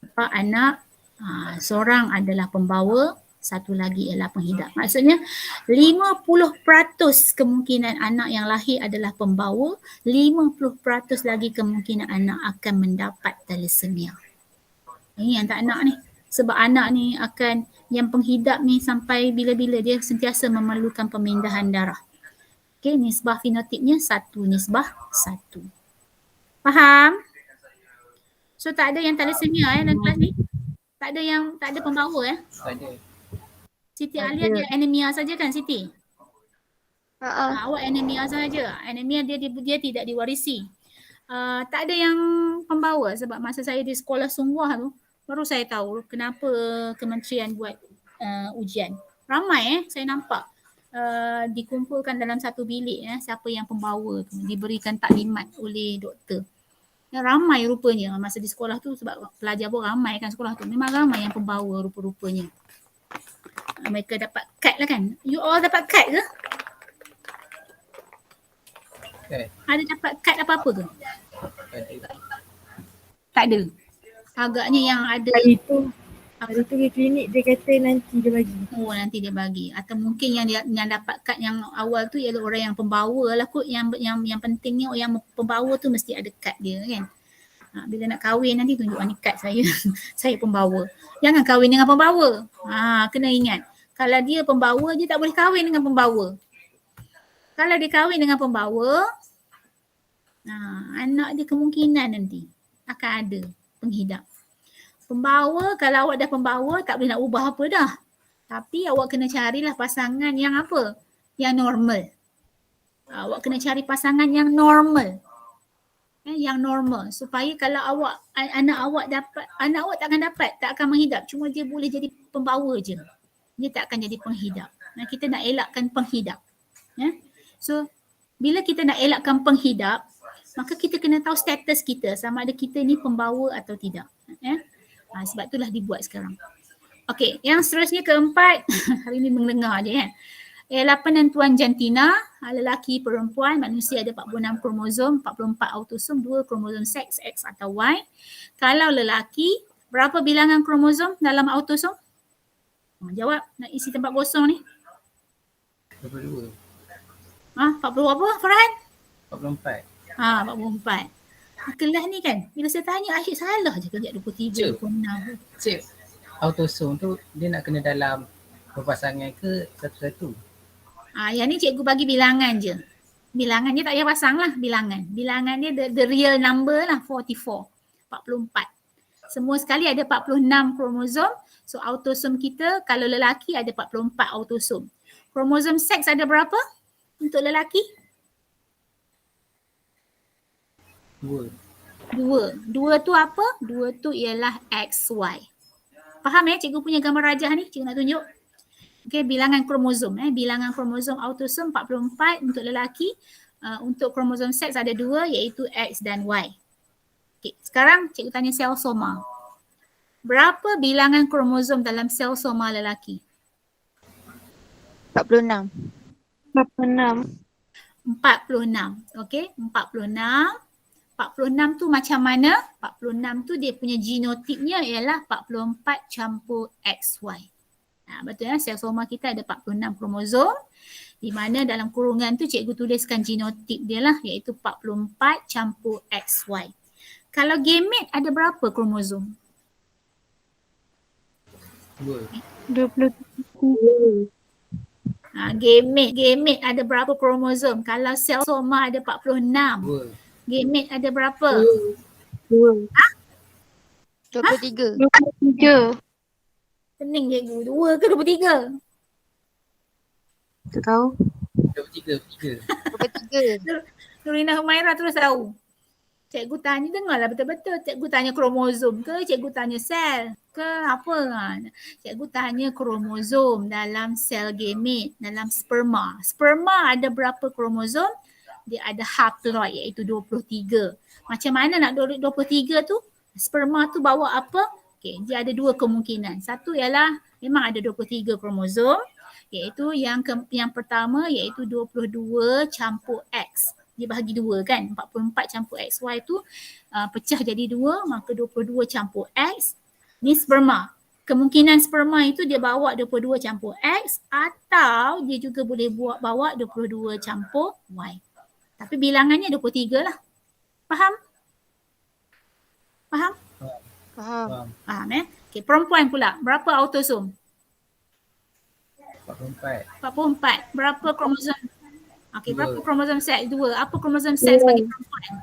Bapa, anak, seorang adalah pembawa, satu lagi ialah penghidap. Maksudnya 50% kemungkinan anak yang lahir adalah pembawa, 50% lagi kemungkinan anak akan mendapat thalassemia. Ini yang tak nak ni. Sebab anak ni akan, yang penghidap ni sampai bila-bila dia sentiasa memerlukan pemindahan darah. Okey, nisbah fenotipnya 1:1. Faham? So tak ada yang thalassemia dalam kelas ni? Tak ada pembawa
Tak ada.
Siti Alia dia anemia saja kan Siti? Awak anemia saja. Anemia dia tidak diwarisi. Tak ada yang pembawa sebab masa saya di sekolah sungguh tu baru saya tahu kenapa kementerian buat ujian. Ramai saya nampak dikumpulkan dalam satu bilik siapa yang pembawa tu, diberikan taklimat oleh doktor. Ramai rupanya masa di sekolah tu sebab pelajar pun ramai kan sekolah tu. Memang ramai yang pembawa rupa-rupanya. Mereka dapat kad lah kan. You all dapat kad ke? Ada dapat kad apa-apa ke? Tak ada. Agaknya yang ada.
Hari tu ke klinik dia kata nanti dia bagi.
Oh, nanti dia bagi. Atau mungkin yang dapat kad yang awal tu ialah orang yang pembawa lah kot. Yang pentingnya yang pembawa tu mesti ada kad dia kan. Bila nak kahwin nanti tunjuk ni kad saya. Saya pembawa. Jangan kahwin dengan pembawa. Kena ingat. Kalau dia pembawa, dia tak boleh kahwin dengan pembawa. Kalau dia kahwin dengan pembawa, anak dia kemungkinan nanti akan ada penghidap. Pembawa, kalau awak dah pembawa, tak boleh nak ubah apa dah. Tapi awak kena carilah pasangan yang apa? Yang normal. Awak kena cari pasangan yang normal. Yang normal. Supaya kalau anak awak takkan dapat, tak akan menghidap. Cuma dia boleh jadi pembawa je. Dia tak akan jadi penghidap. Kita nak elakkan penghidap. So, bila kita nak elakkan penghidap, maka kita kena tahu status kita sama ada kita ni pembawa atau tidak. Sebab itulah dibuat sekarang. Okey, yang seterusnya keempat, hari ni mendengar je kan. Ialah penentuan jantina, lelaki perempuan, manusia ada 46 kromosom, 44 autosom, 2 kromosom seks, X atau Y. Kalau lelaki, berapa bilangan kromosom dalam autosom? Jawab, nak isi tempat kosong ni.
22.
40 apa Farhan?
44.
44. Kelas ni kan, bila saya tanya asyik salah je kerja 23, 26.
Cik, autosom tu dia nak kena dalam berpasangan ke satu-satu?
Yang ni cikgu bagi bilangan je. Bilangan dia tak payah pasang lah bilangan. Bilangan dia the real number lah 44. 44. Semua sekali ada 46 kromosom. So autosom kita kalau lelaki ada 44 autosom. Kromosom seks ada berapa untuk lelaki?
2.
2. 2 tu apa? 2 tu ialah XY. Faham cikgu punya gambar rajah ni? Cikgu nak tunjuk. Okay, bilangan kromosom. Bilangan kromosom autosom 44 untuk lelaki. Untuk kromosom seks ada 2 iaitu X dan Y. Okay, sekarang cikgu tanya sel soma. Berapa bilangan kromosom dalam sel soma lelaki?
46.
46.
46. Okay, 46. 46 tu macam mana? 46 tu dia punya genotipnya ialah 44 campur XY. Betul sel soma kita ada 46 kromosom di mana dalam kurungan tu cikgu tuliskan genotip dia lah iaitu 44 campur XY. Kalau gamete ada berapa kromosom?
23.
Gamete ada berapa kromosom? Kalau sel soma ada 46.
2.
Gamete ada berapa?
23.
23.
Pening cikgu. 2 ke 23?
Tak tahu.
23.
23.
Nurina Humaira terus tahu. Cikgu tanya, dengarlah betul-betul. Cikgu tanya kromosom ke? Cikgu tanya sel ke apa? Cikgu tanya kromosom dalam sel gamete, dalam sperma. Sperma ada berapa kromosom? Dia ada haploid iaitu 23. Macam mana nak 23 tu? Sperma tu bawa apa? Okay, dia ada 2 kemungkinan. Satu ialah memang ada 23 kromosom iaitu yang pertama iaitu 22 campur X. Dia bahagi 2 kan, 44 campur XY tu pecah jadi 2 maka 22 campur X. Ni sperma. Kemungkinan sperma itu dia bawa 22 campur X atau dia juga boleh bawa 22 campur Y. Tapi bilangannya 23 lah. Faham? Faham?
Faham.
Faham Okay, perempuan pula. Berapa autosom? 44. Berapa kromosom? Okay, berapa kromosom seks? 2. Apa kromosom seks bagi perempuan?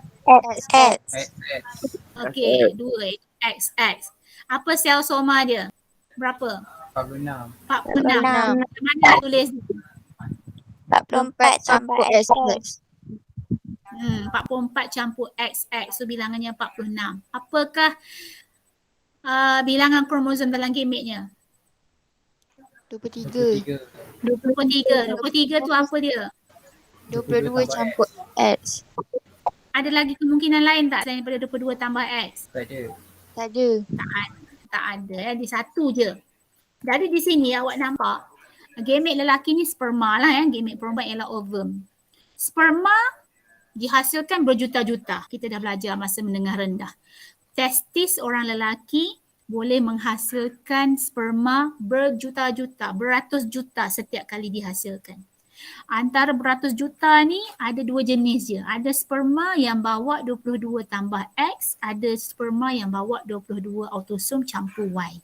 X.
Okay, 2. XX. Apa sel soma dia? Berapa?
46.
46. Mana nak tulis?
44 campur X.
44 campur XX. So bilangannya 46. Apakah bilangan kromosom dalam gametenya?
23.
23 tu apa dia?
22 campur X.
Ada lagi kemungkinan lain tak selain daripada 22 tambah X?
Tak ada.
Tak ada.
Tak ada. Dia satu je. Jadi di sini awak nampak gamete lelaki ni sperma lah gamete perempuan ialah ovum. Sperma dihasilkan berjuta-juta. Kita dah belajar masa menengah rendah. Testis orang lelaki boleh menghasilkan sperma berjuta-juta, beratus juta setiap kali dihasilkan. Antara beratus juta ni ada 2 jenis je. Ada sperma yang bawa 22 tambah X, ada sperma yang bawa 22 autosom campur Y.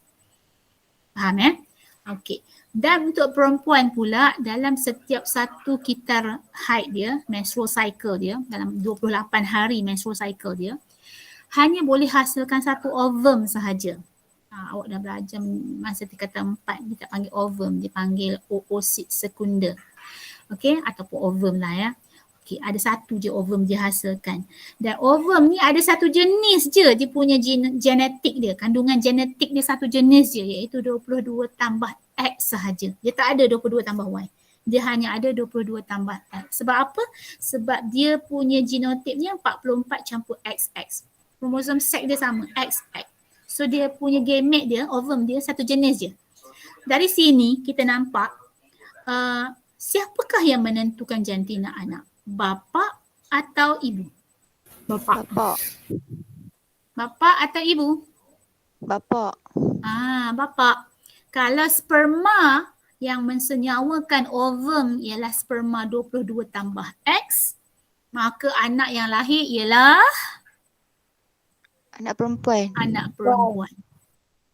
Faham Okey. Dan untuk perempuan pula dalam setiap satu kitar haid dia, menstrual cycle dia, dalam 28 hari menstrual cycle dia, hanya boleh hasilkan satu ovum sahaja. Awak dah belajar masa tingkatan 4, dia tak panggil ovum, dia panggil oosit sekunda. Okey, ataupun ovum lah Okey, ada satu je ovum dia hasilkan. Dan ovum ni ada satu jenis je dia punya genetik dia, kandungan genetik dia satu jenis je iaitu 22 tambah X sahaja. Dia tak ada 22 tambah Y. Dia hanya ada 22 tambah X. Sebab apa? Sebab dia punya genotipnya 44 campur XX. Kromosom seks dia sama, XX. So dia punya gamete dia, ovum dia satu jenis je. Dari sini kita nampak siapakah yang menentukan jantina anak? Bapa atau ibu?
Bapak.
Bapa atau ibu?
Bapak.
Bapa. Kalau sperma yang mensenyawakan ovum ialah sperma 22 tambah X, maka anak yang lahir ialah
Anak perempuan.
anak perempuan.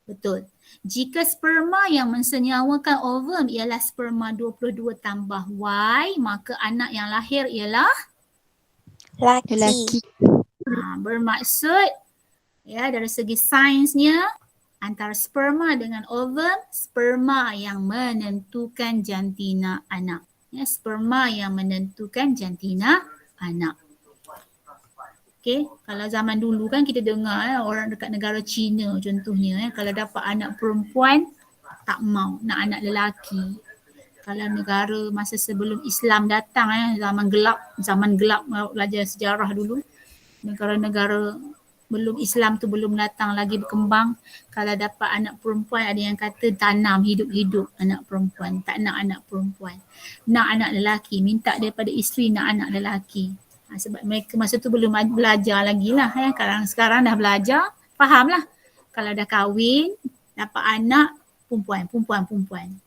Betul. Jika sperma yang mensenyawakan ovum ialah sperma 22 tambah Y, maka anak yang lahir ialah
Lelaki.
bermaksud ya dari segi sainsnya antara sperma dengan ovum, sperma yang menentukan jantina anak. Ya, sperma yang menentukan jantina anak. Okay, kalau zaman dulu kan kita dengar orang dekat negara China contohnya kalau dapat anak perempuan tak mau, nak anak lelaki. Kalau negara masa sebelum Islam datang zaman gelap belajar sejarah dulu, negara-negara belum Islam tu belum datang lagi berkembang, kalau dapat anak perempuan ada yang kata tanam hidup-hidup anak perempuan, tak nak anak perempuan, nak anak lelaki, minta daripada isteri nak anak lelaki. Sebab mereka masa tu belum belajar lagi lah ya. Sekarang dah belajar, faham lah. Kalau dah kahwin, dapat anak perempuan.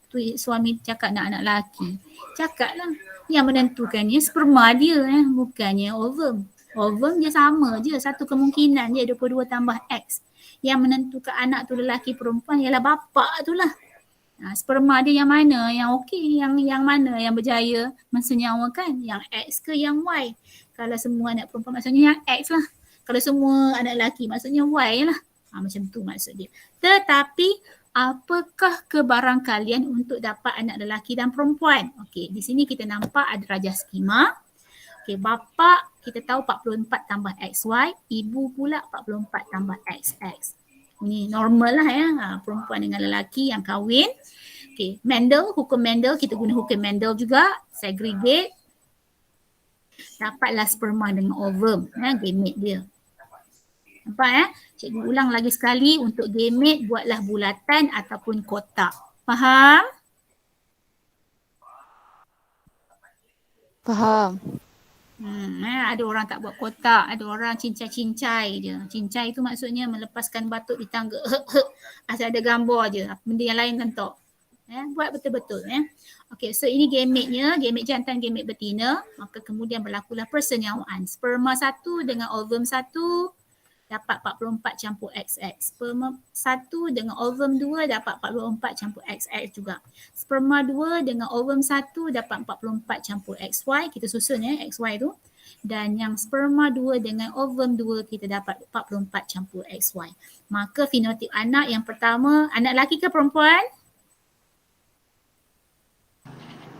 Tu suami cakap nak anak lelaki. Cakap lah. Yang menentukannya sperma dia bukannya ovum. Ovum dia sama je, satu kemungkinan je 22 tambah X. Yang menentukan anak tu lelaki perempuan ialah bapa tu lah. Sperma dia yang mana yang okey, yang mana yang berjaya mensenyawakan, yang X ke yang Y. Kalau semua anak perempuan maksudnya yang X lah. Kalau semua anak lelaki maksudnya Y lah. Macam tu maksud dia. Tetapi apakah kebarangkalian untuk dapat anak lelaki dan perempuan? Okey, di sini kita nampak ada rajah skema. Okey, bapa kita tahu 44 tambah XY, ibu pula 44 tambah XX. Ini normal lah ya, perempuan dengan lelaki yang kahwin. Okay, Mendel, hukum Mendel, kita guna hukum Mendel juga, segregate. Dapatlah sperma dengan ovum, gamete dia. Nampak ya? Cikgu ulang lagi sekali, untuk gamete buatlah bulatan ataupun kotak. Faham?
Faham.
Ada orang tak buat kotak, ada orang cincai-cincai je. Cincai tu maksudnya melepaskan batuk di tangga. Asal ada gambar je, benda yang lain kan tak. Buat betul-betul. Okay, so ini gametenya, gamete jantan, gamete betina. Maka kemudian berlakulah persenyawaan. Sperma 1 dengan ovum 1 dapat 44 campur XX. Sperma 1 dengan ovum 2 dapat 44 campur XX juga. Sperma 2 dengan ovum 1 dapat 44 campur XY. Kita susun XY tu. Dan yang sperma 2 dengan ovum 2 kita dapat 44 campur XY. Maka fenotip anak yang pertama, anak lelaki ke perempuan?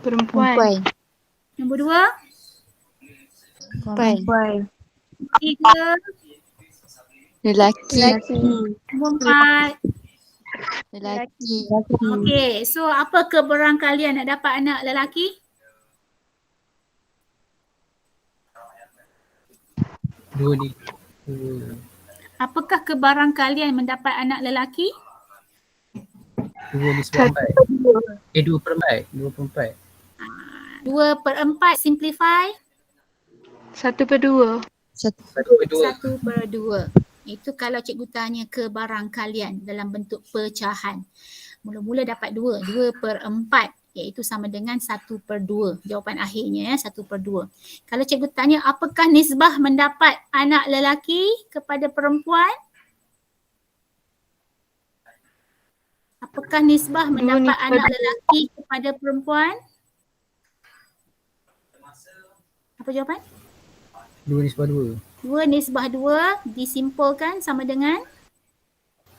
Perempuan.
Nombor 2?
Perempuan.
3?
Lelaki.
Nombor 4?
Lelaki.
Okey, so apa kebarangkalian nak dapat anak lelaki?
Dua ni.
Apakah kebarangkalian mendapat anak lelaki?
2 ni 4. 2/4.
2/4 simplify?
1/2.
1/2. Itu kalau cikgu tanya kebarangkalian dalam bentuk pecahan. Mula-mula dapat 2/4 iaitu sama dengan 1/2. Jawapan akhirnya 1/2. Kalau cikgu tanya apakah nisbah mendapat anak lelaki kepada perempuan? Apakah nisbah mendapat anak lelaki kepada perempuan? Apa jawapan?
2/2.
2/2 disimpulkan sama dengan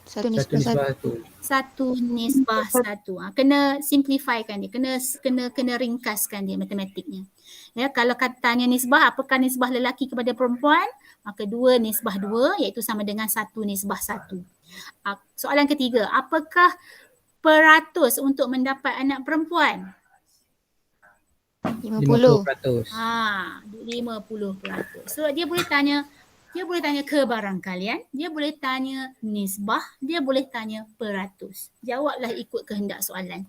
1/1.
1/1. Kena simplifykan dia, kena ringkaskan dia matematiknya. Ya, kalau katanya nisbah, apakah nisbah lelaki kepada perempuan? Maka 2/2 iaitu sama dengan 1/1. Soalan ketiga, apakah peratus untuk mendapat anak perempuan?
50.
50%. So dia boleh tanya kebarangkalian, dia boleh tanya nisbah, dia boleh tanya peratus. Jawablah ikut kehendak soalan.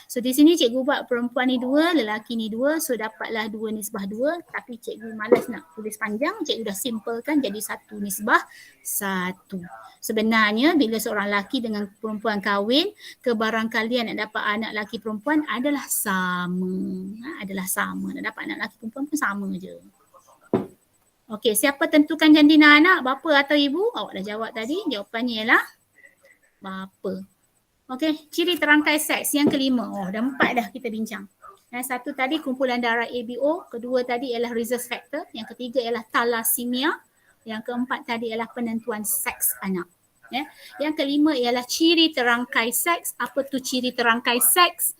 So di sini cikgu buat perempuan ni 2, lelaki ni 2, so dapatlah 2/2, tapi cikgu malas nak tulis panjang, cikgu dah simplekan jadi 1/1. Sebenarnya bila seorang lelaki dengan perempuan kahwin, kebarangkalian nak dapat anak lelaki perempuan adalah sama. Nak dapat anak lelaki perempuan pun sama je. Okey, siapa tentukan jantina anak? Bapa atau ibu? Awak dah jawab tadi. Jawapannya ialah bapa. Okey, ciri terangkai seks yang kelima. Oh, dah 4 dah kita bincang. Yang satu tadi kumpulan darah ABO, kedua tadi ialah rhesus factor, yang ketiga ialah thalassemia, yang keempat tadi ialah penentuan seks anak. Ya. Yang kelima ialah ciri terangkai seks. Apa tu ciri terangkai seks?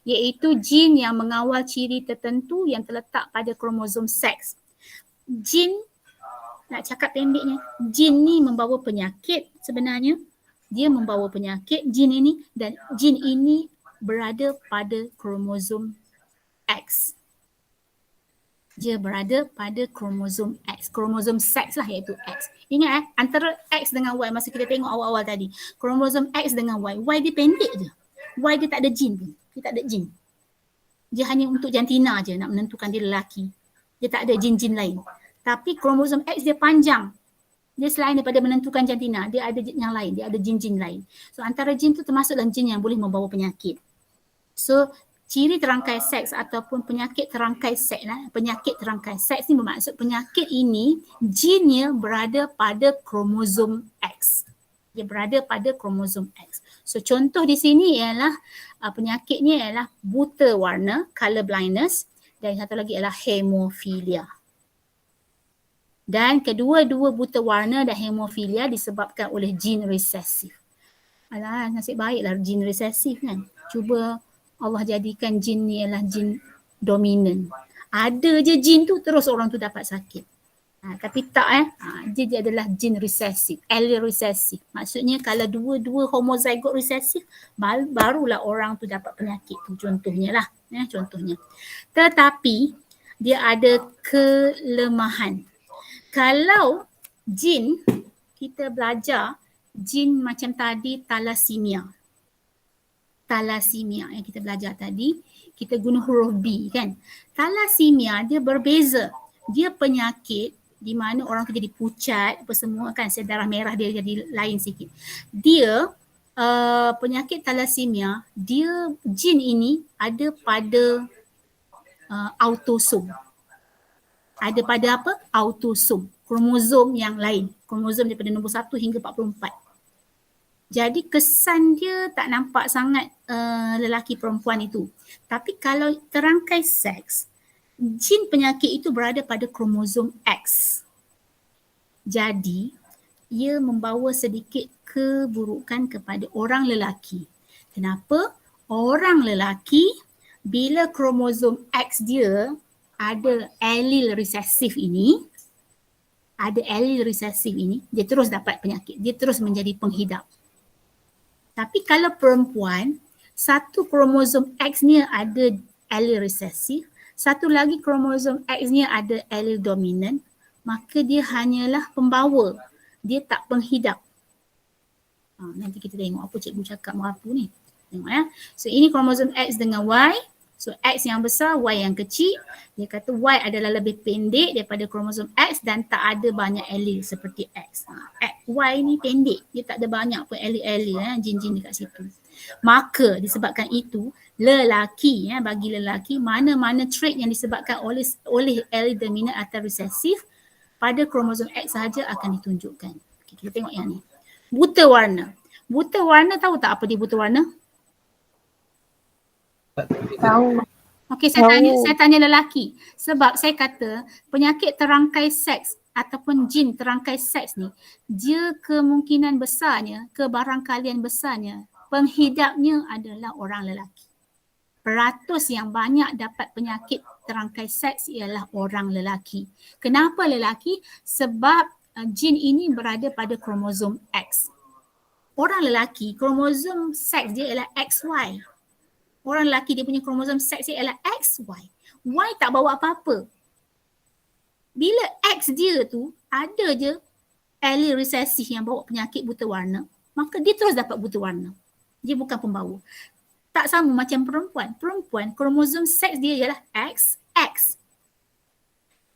Iaitu jin yang mengawal ciri tertentu yang terletak pada kromosom seks. Jin, nak cakap pendeknya, jin ni membawa penyakit sebenarnya. Dia membawa penyakit jin ini, dan jin ini berada pada kromosom X. Dia berada pada kromosom X, kromosom seks lah iaitu X. Ingat antara X dengan Y masa kita tengok awal-awal tadi, kromosom X dengan Y dia pendek je. Y dia tak ada jin pun, dia tak ada jin. Dia hanya untuk jantina je nak menentukan dia lelaki. Dia tak ada jin-jin lain. Tapi kromosom X dia panjang. Dia selain daripada menentukan jantina, dia ada yang lain, dia ada jin-jin lain. So antara jin tu termasuk dalam jin yang boleh membawa penyakit. So ciri terangkai seks ataupun penyakit terangkai seks lah. Penyakit terangkai seks ni bermaksud penyakit ini jinnya berada pada kromosom X. Dia berada pada kromosom X. So contoh di sini ialah penyakitnya ialah buta warna, color blindness, dan satu lagi ialah hemofilia. Dan kedua-dua buta warna dan hemofilia disebabkan oleh jin resesif. Alah, nasib baiklah jin resesif kan. Cuba Allah jadikan jin ni ialah jin dominan. Ada je jin tu terus orang tu dapat sakit. Tapi tak dia adalah jin resesif, allele resesif. Maksudnya kalau dua-dua homozygote resesif barulah orang tu dapat penyakit tu, contohnya lah. Contohnya. Tetapi dia ada kelemahan. Kalau jin, kita belajar jin macam tadi thalassemia. Thalassemia yang kita belajar tadi, kita guna huruf B kan. Thalassemia dia berbeza. Dia penyakit di mana orang tu jadi pucat apa semua kan, sel darah merah dia jadi lain sikit. Dia penyakit thalassemia, dia jin ini ada pada autosom. Ada pada apa? Autosom, kromosom yang lain. Kromosom daripada nombor 1 hingga 44. Jadi kesan dia tak nampak sangat lelaki perempuan itu. Tapi kalau terangkai seks, jin penyakit itu berada pada kromosom X. Jadi ia membawa sedikit keburukan kepada orang lelaki. Kenapa? Orang lelaki bila kromosom X dia ada allele resesif ini, dia terus dapat penyakit, dia terus menjadi penghidap. Tapi kalau perempuan, satu kromosom X ni ada allele resesif, satu lagi kromosom X ni ada allele dominan, maka dia hanyalah pembawa, dia tak penghidap. Nanti kita tengok apa cikgu cakap merapu ni. Tengok ya. So ini kromosom X dengan Y. So X yang besar, Y yang kecil. Dia kata Y adalah lebih pendek daripada kromosom X dan tak ada banyak allele seperti X. Y ni pendek, dia tak ada banyak pun allele jin-jin dekat situ. Maka disebabkan itu, lelaki bagi lelaki, mana-mana trait yang disebabkan oleh allele dominan atau resesif pada kromosom X sahaja akan ditunjukkan. Okay, kita tengok yang ni. Buta warna. Buta warna, tahu tak apa dia buta warna?
Tahu.
Okey, saya tanya lelaki. Sebab saya kata penyakit terangkai seks ataupun jin terangkai seks ni, dia kemungkinan besarnya, kebarangkalian besarnya, penghidapnya adalah orang lelaki. Peratus yang banyak dapat penyakit terangkai seks ialah orang lelaki. Kenapa lelaki? Sebab jin ini berada pada kromosom X. Orang lelaki, kromosom seks dia ialah XY. Orang lelaki dia punya kromosom seks dia ialah XY. Y tak bawa apa-apa. Bila X dia tu ada je allele resesif yang bawa penyakit buta warna, maka dia terus dapat buta warna. Dia bukan pembawa. Tak sama macam perempuan. Perempuan kromosom seks dia ialah XX.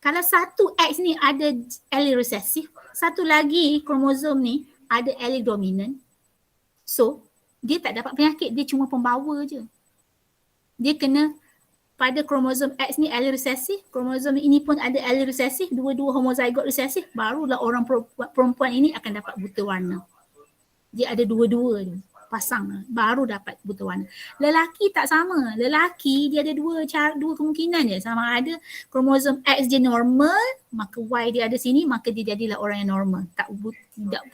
Kalau satu X ni ada allele resesif, satu lagi kromosom ni ada allele dominan. So, dia tak dapat penyakit, dia cuma pembawa je. Dia kena pada kromosom X ni allele resesif, kromosom ini pun ada allele resesif, dua-dua homozygote resesif, barulah orang perempuan ini akan dapat buta warna. Dia ada dua-dua tu. pasang baru dapat buta warna. Lelaki tak sama. Lelaki dia ada dua kemungkinan je. Sama ada kromosom X dia normal, maka Y dia ada sini, maka dia jadilah orang yang normal,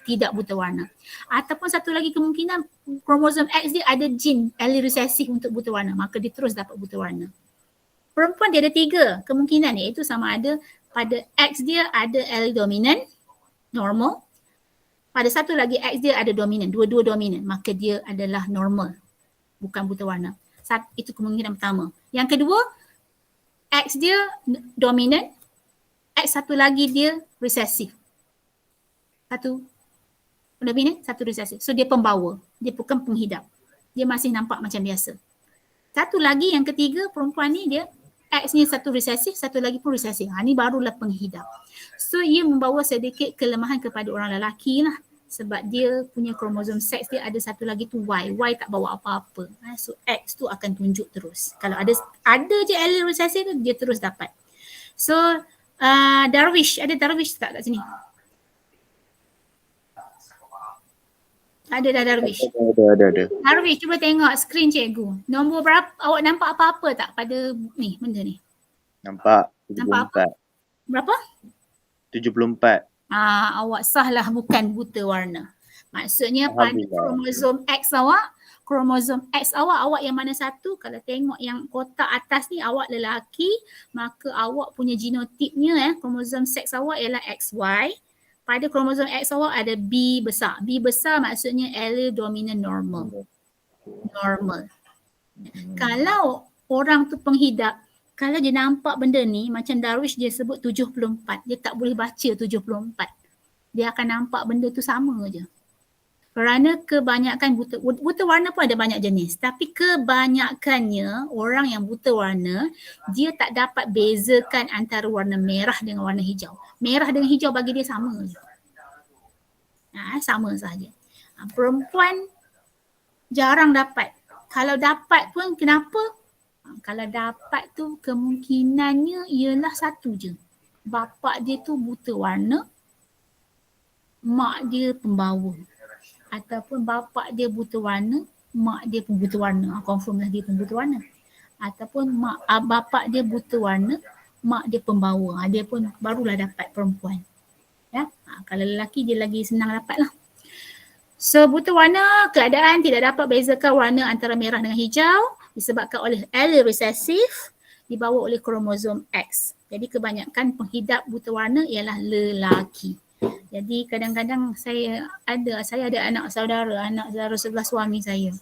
tidak buta warna. Ataupun satu lagi kemungkinan kromosom X dia ada jin allele resesif untuk buta warna, maka dia terus dapat buta warna. Perempuan dia ada 3 kemungkinan, iaitu sama ada pada X dia ada allele dominan normal, pada satu lagi X dia ada dominan, dua-dua dominan, maka dia adalah normal, bukan buta warna. Itu kemungkinan pertama. Yang kedua, X dia dominan, X satu lagi dia resesif. Satu dominan, satu resesif. So dia pembawa, dia bukan penghidap. Dia masih nampak macam biasa. Satu lagi yang ketiga, perempuan ni dia X-nya satu resesif, satu lagi pun resesif. Ni barulah penghidap. So ia membawa sedikit kelemahan kepada orang lelaki lah. Sebab dia punya kromosom seks dia ada satu lagi tu Y. Y tak bawa apa-apa. So X tu akan tunjuk terus. Kalau ada je allele resesif tu, dia terus dapat. So Darwish, ada Darwish tak kat sini? Ada dah Darwish.
Ada.
Darwish, cuba tengok skrin cikgu. Nombor berapa? Awak nampak apa-apa tak pada ni benda ni?
Nampak.
Nampak apa? Berapa?
74.
Awak sah lah, bukan buta warna. Maksudnya pada kromosom X awak yang mana satu? Kalau tengok yang kotak atas ni awak lelaki, maka awak punya genotipnya kromosom seks awak ialah XY. Pada kromosom X awak ada B besar. B besar maksudnya allele dominan normal. Kalau orang tu penghidap, kalau dia nampak benda ni, macam Darwish dia sebut 74. Dia tak boleh baca 74. Dia akan nampak benda tu sama je. Kerana kebanyakan buta warna pun ada banyak jenis. Tapi kebanyakannya orang yang buta warna, dia tak dapat bezakan antara warna merah dengan warna hijau. Merah dengan hijau bagi dia sama je. Sama sahaja. Perempuan jarang dapat. Kalau dapat pun kenapa? Kalau dapat tu kemungkinannya ialah satu je. Bapa dia tu buta warna, mak dia pembawa. Ataupun bapa dia buta warna, mak dia pun buta warna. Confirm lah dia pun buta warna. Ataupun bapa dia buta warna, mak dia pembawa. Dia pun barulah dapat perempuan. Ya? Kalau lelaki dia lagi senang dapat lah. So buta warna, keadaan tidak dapat bezakan warna antara merah dengan hijau disebabkan oleh allele resesif dibawa oleh kromosom X. Jadi kebanyakan penghidap buta warna ialah lelaki. Jadi kadang-kadang saya ada anak saudara sebelah suami saya.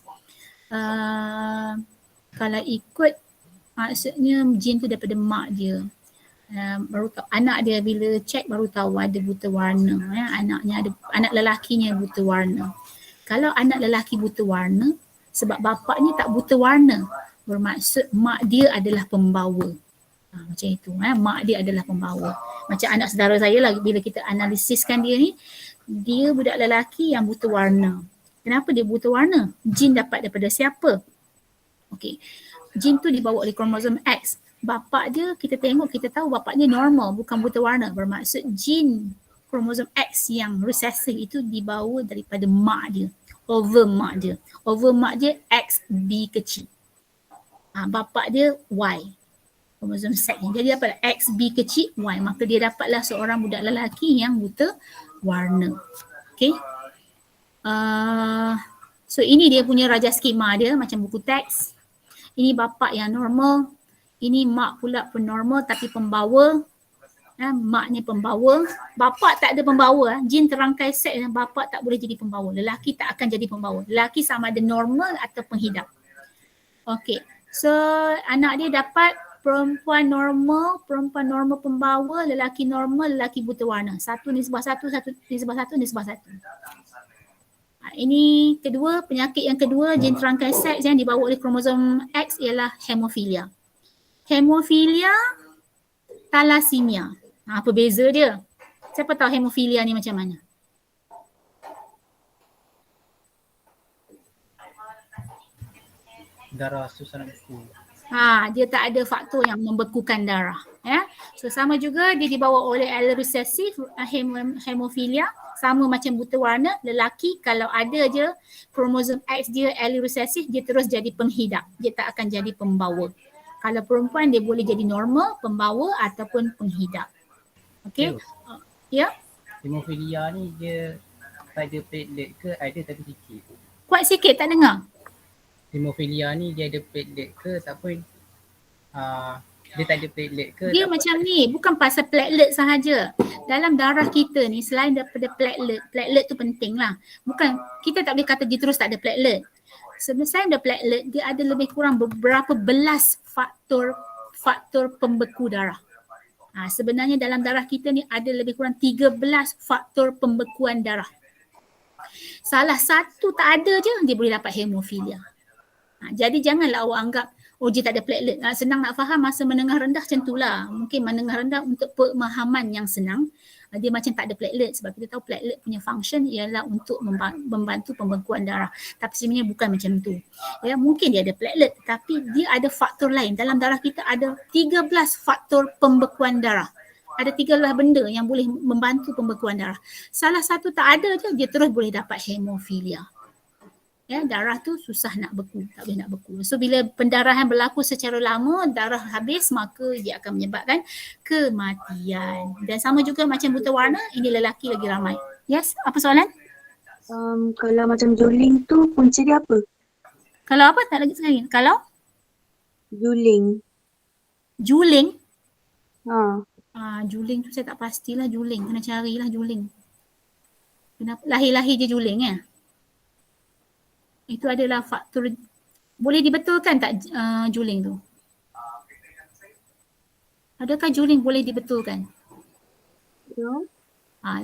Kalau ikut maksudnya jin tu daripada mak dia. Baru tahu, anak dia bila cek baru tahu ada buta warna. Anak lelakinya buta warna. Kalau anak lelaki buta warna, sebab bapaknya tak buta warna, bermaksud mak dia adalah pembawa. Macam itu, mak dia adalah pembawa. Macam anak saudara saya lah, bila kita analisiskan dia ni, dia budak lelaki yang buta warna. Kenapa dia buta warna? Jin dapat daripada siapa? Okey, jin tu dibawa oleh kromosom X. Bapak dia kita tengok, kita tahu bapaknya normal, bukan buta warna. Bermaksud jin kromosom X yang resesif itu dibawa daripada mak dia, over mak dia. Over mak dia XB kecil. Bapak dia Y. Kromosom seks ni. Jadi dapatlah XB kecil Y. Maka dia dapatlah seorang budak lelaki yang buta warna. Okay. So ini dia punya raja skema dia macam buku teks. Ini bapa yang normal. Ini mak pula pun normal tapi pembawa. Maknya pembawa. Bapa tak ada pembawa. Jin terangkai seks dan bapa tak boleh jadi pembawa. Lelaki tak akan jadi pembawa. Lelaki sama ada normal atau penghidap. Okay. So anak dia dapat perempuan normal pembawa, lelaki normal, lelaki buta warna. 1:1, 1:1. Ini kedua, penyakit yang kedua, jin terangkai seks yang dibawa oleh kromosom X ialah hemofilia. Hemofilia, thalassemia. Apa beza dia? Siapa tahu hemofilia ni macam mana?
Darah susah nak beku.
Dia tak ada faktor yang membekukan darah. Ya. So sama juga dia dibawa oleh allele resesif hemofilia, Sama macam buta warna, lelaki kalau ada je kromosom X dia allele resesif, dia terus jadi penghidap. Dia tak akan jadi pembawa. Kalau perempuan dia boleh jadi normal, pembawa ataupun penghidap. Okey. Ya.
Hemofilia ni dia pada platelet ke ada tapi sikit?
Kuat sikit tak dengar.
Hemofilia ni dia ada platelet ke ataupun dia tak ada platelet ke?
Dia macam ni, bukan pasal platelet sahaja. Dalam darah kita ni selain daripada platelet tu penting lah. Bukan, kita tak boleh kata dia terus tak ada platelet. Sebenarnya ada platelet, dia ada lebih kurang beberapa belas faktor pembeku darah. Sebenarnya dalam darah kita ni ada lebih kurang 13 faktor pembekuan darah. Salah satu tak ada je, dia boleh dapat hemofilia. Jadi janganlah awak anggap dia tak ada platelet. Senang nak faham masa menengah rendah macam itulah. Mungkin menengah rendah untuk pemahaman yang senang. Dia macam tak ada platelet sebab kita tahu platelet punya function ialah untuk membantu pembekuan darah. Tapi sebenarnya bukan macam tu. Ya, mungkin dia ada platelet tapi dia ada faktor lain. Dalam darah kita ada 13 faktor pembekuan darah. Ada 13 benda yang boleh membantu pembekuan darah. Salah satu tak ada je, dia terus boleh dapat hemofilia. Ya, darah tu susah nak beku, tak boleh nak beku. So bila pendarahan berlaku secara lama, darah habis, maka dia akan menyebabkan kematian. Dan sama juga macam buta warna, ini lelaki lagi ramai. Yes, apa soalan?
Kalau macam juling tu punca dia apa?
Kalau apa? Tak lagi sekali. Kalau?
Juling.
Juling?
Juling
tu saya tak pastilah juling. Kena carilah juling. Kenapa? Lahir-lahir je juling ya? Itu adalah faktor, boleh dibetulkan tak juling tu? Adakah juling boleh dibetulkan?
No.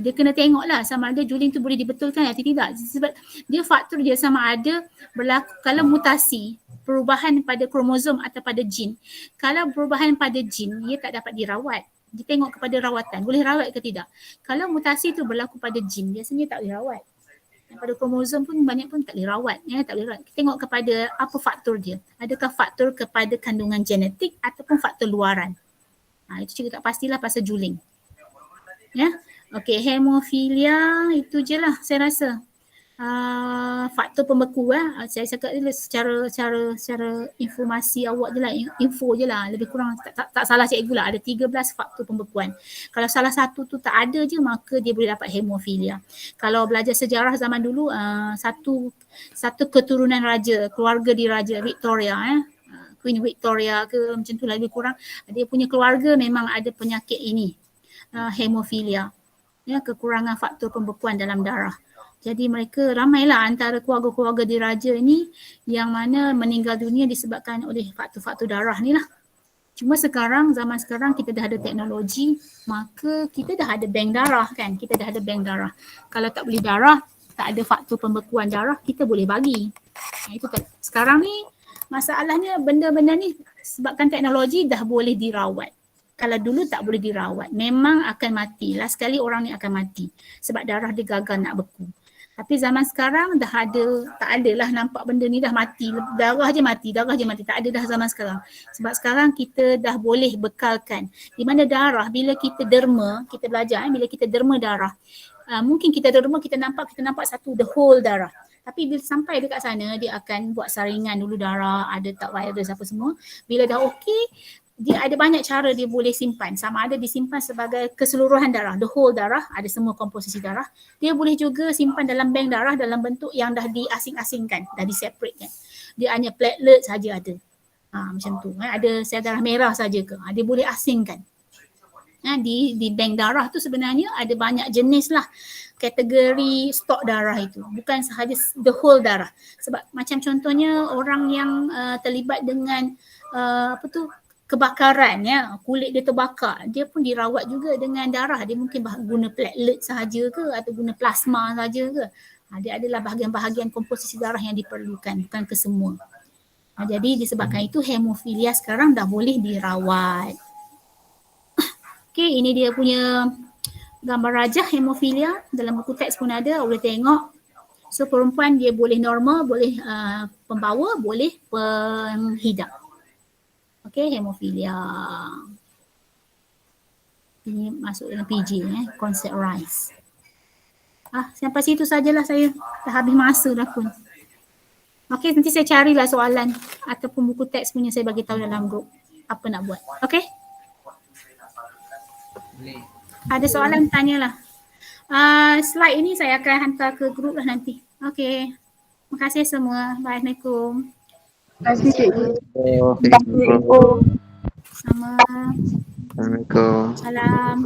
Dia kena tengoklah sama ada juling tu boleh dibetulkan atau tidak. Sebab dia faktor dia sama ada berlaku kalau mutasi, perubahan pada kromosom atau pada jin. Kalau perubahan pada jin, dia tak dapat dirawat. Dia tengok kepada rawatan, boleh rawat ke tidak. Kalau mutasi tu berlaku pada jin, biasanya tak boleh rawat. Pada kromosom pun banyak pun tak boleh rawat, ya, tak boleh rawat. Kita tengok kepada apa faktor dia. Adakah faktor kepada kandungan genetik ataupun faktor luaran. Itu juga tak pastilah pasal juling. Ya. Okey, hemofilia itu je lah saya rasa. Faktor pembeku saya cakap je secara informasi awak je lah, info je lah, lebih kurang tak salah cikgu lah, ada 13 faktor pembekuan. Kalau salah satu tu tak ada je, maka dia boleh dapat hemofilia. Kalau belajar sejarah zaman dulu, satu keturunan raja, keluarga diraja Victoria Queen Victoria ke macam tu lah, lebih kurang dia punya keluarga memang ada penyakit ini, hemofilia, ya, kekurangan faktor pembekuan dalam darah. Jadi mereka ramailah antara keluarga-keluarga diraja ni yang mana meninggal dunia disebabkan oleh faktor-faktor darah ni lah. Cuma sekarang, zaman sekarang kita dah ada teknologi, maka kita dah ada bank darah kan. Kita dah ada bank darah. Kalau tak boleh darah, tak ada faktor pembekuan darah, kita boleh bagi. Itu kan. Sekarang ni masalahnya benda-benda ni sebabkan teknologi dah boleh dirawat. Kalau dulu tak boleh dirawat, memang akan mati. Last sekali orang ni akan mati sebab darah dia gagal nak beku. Tapi zaman sekarang dah ada, tak adalah nampak benda ni dah mati. Darah je mati. Tak ada dah zaman sekarang. Sebab sekarang kita dah boleh bekalkan. Di mana darah, bila kita derma, kita belajar bila kita derma darah. Mungkin kita derma, kita nampak satu the whole darah. Tapi bila sampai dekat sana, dia akan buat saringan dulu darah, ada tak virus apa semua. Bila dah okey, dia ada banyak cara dia boleh simpan. Sama ada disimpan sebagai keseluruhan darah, the whole darah, ada semua komposisi darah. Dia boleh juga simpan dalam bank darah dalam bentuk yang dah diasing-asingkan, dah diseparatekan. Dia hanya platelet saja ada. Macam tu. Ada sel darah merah saja ke. Dia boleh asingkan. Di bank darah tu sebenarnya ada banyak jenis lah kategori stok darah itu. Bukan sahaja the whole darah. Sebab macam contohnya orang yang terlibat dengan kebakaran, ya, kulit dia terbakar, dia pun dirawat juga dengan darah. Dia mungkin guna platelet sahaja ke atau guna plasma sahaja ke. Dia adalah bahagian-bahagian komposisi darah yang diperlukan, bukan kesemua. Jadi disebabkan itu hemofilia sekarang dah boleh dirawat. Okey, ini dia punya gambar rajah hemofilia. Dalam buku teks pun ada, boleh tengok. So perempuan dia boleh normal, boleh pembawa, boleh penghidap. Okey, hemofilia. Ini masuk dalam PJ, konsep RISE. Sampai situ sajalah saya. Dah habis masa dah pun. Okey, nanti saya carilah soalan ataupun buku teks punya saya bagi tahu dalam grup apa nak buat. Okey?
Boleh.
Ada soalan tanyalah. Slide ini saya akan hantar ke grup lah nanti. Okey. Terima kasih semua. Assalamualaikum.
Terima kasih cikgu.
Assalamualaikum.
Sama.
Assalamualaikum.
Salam.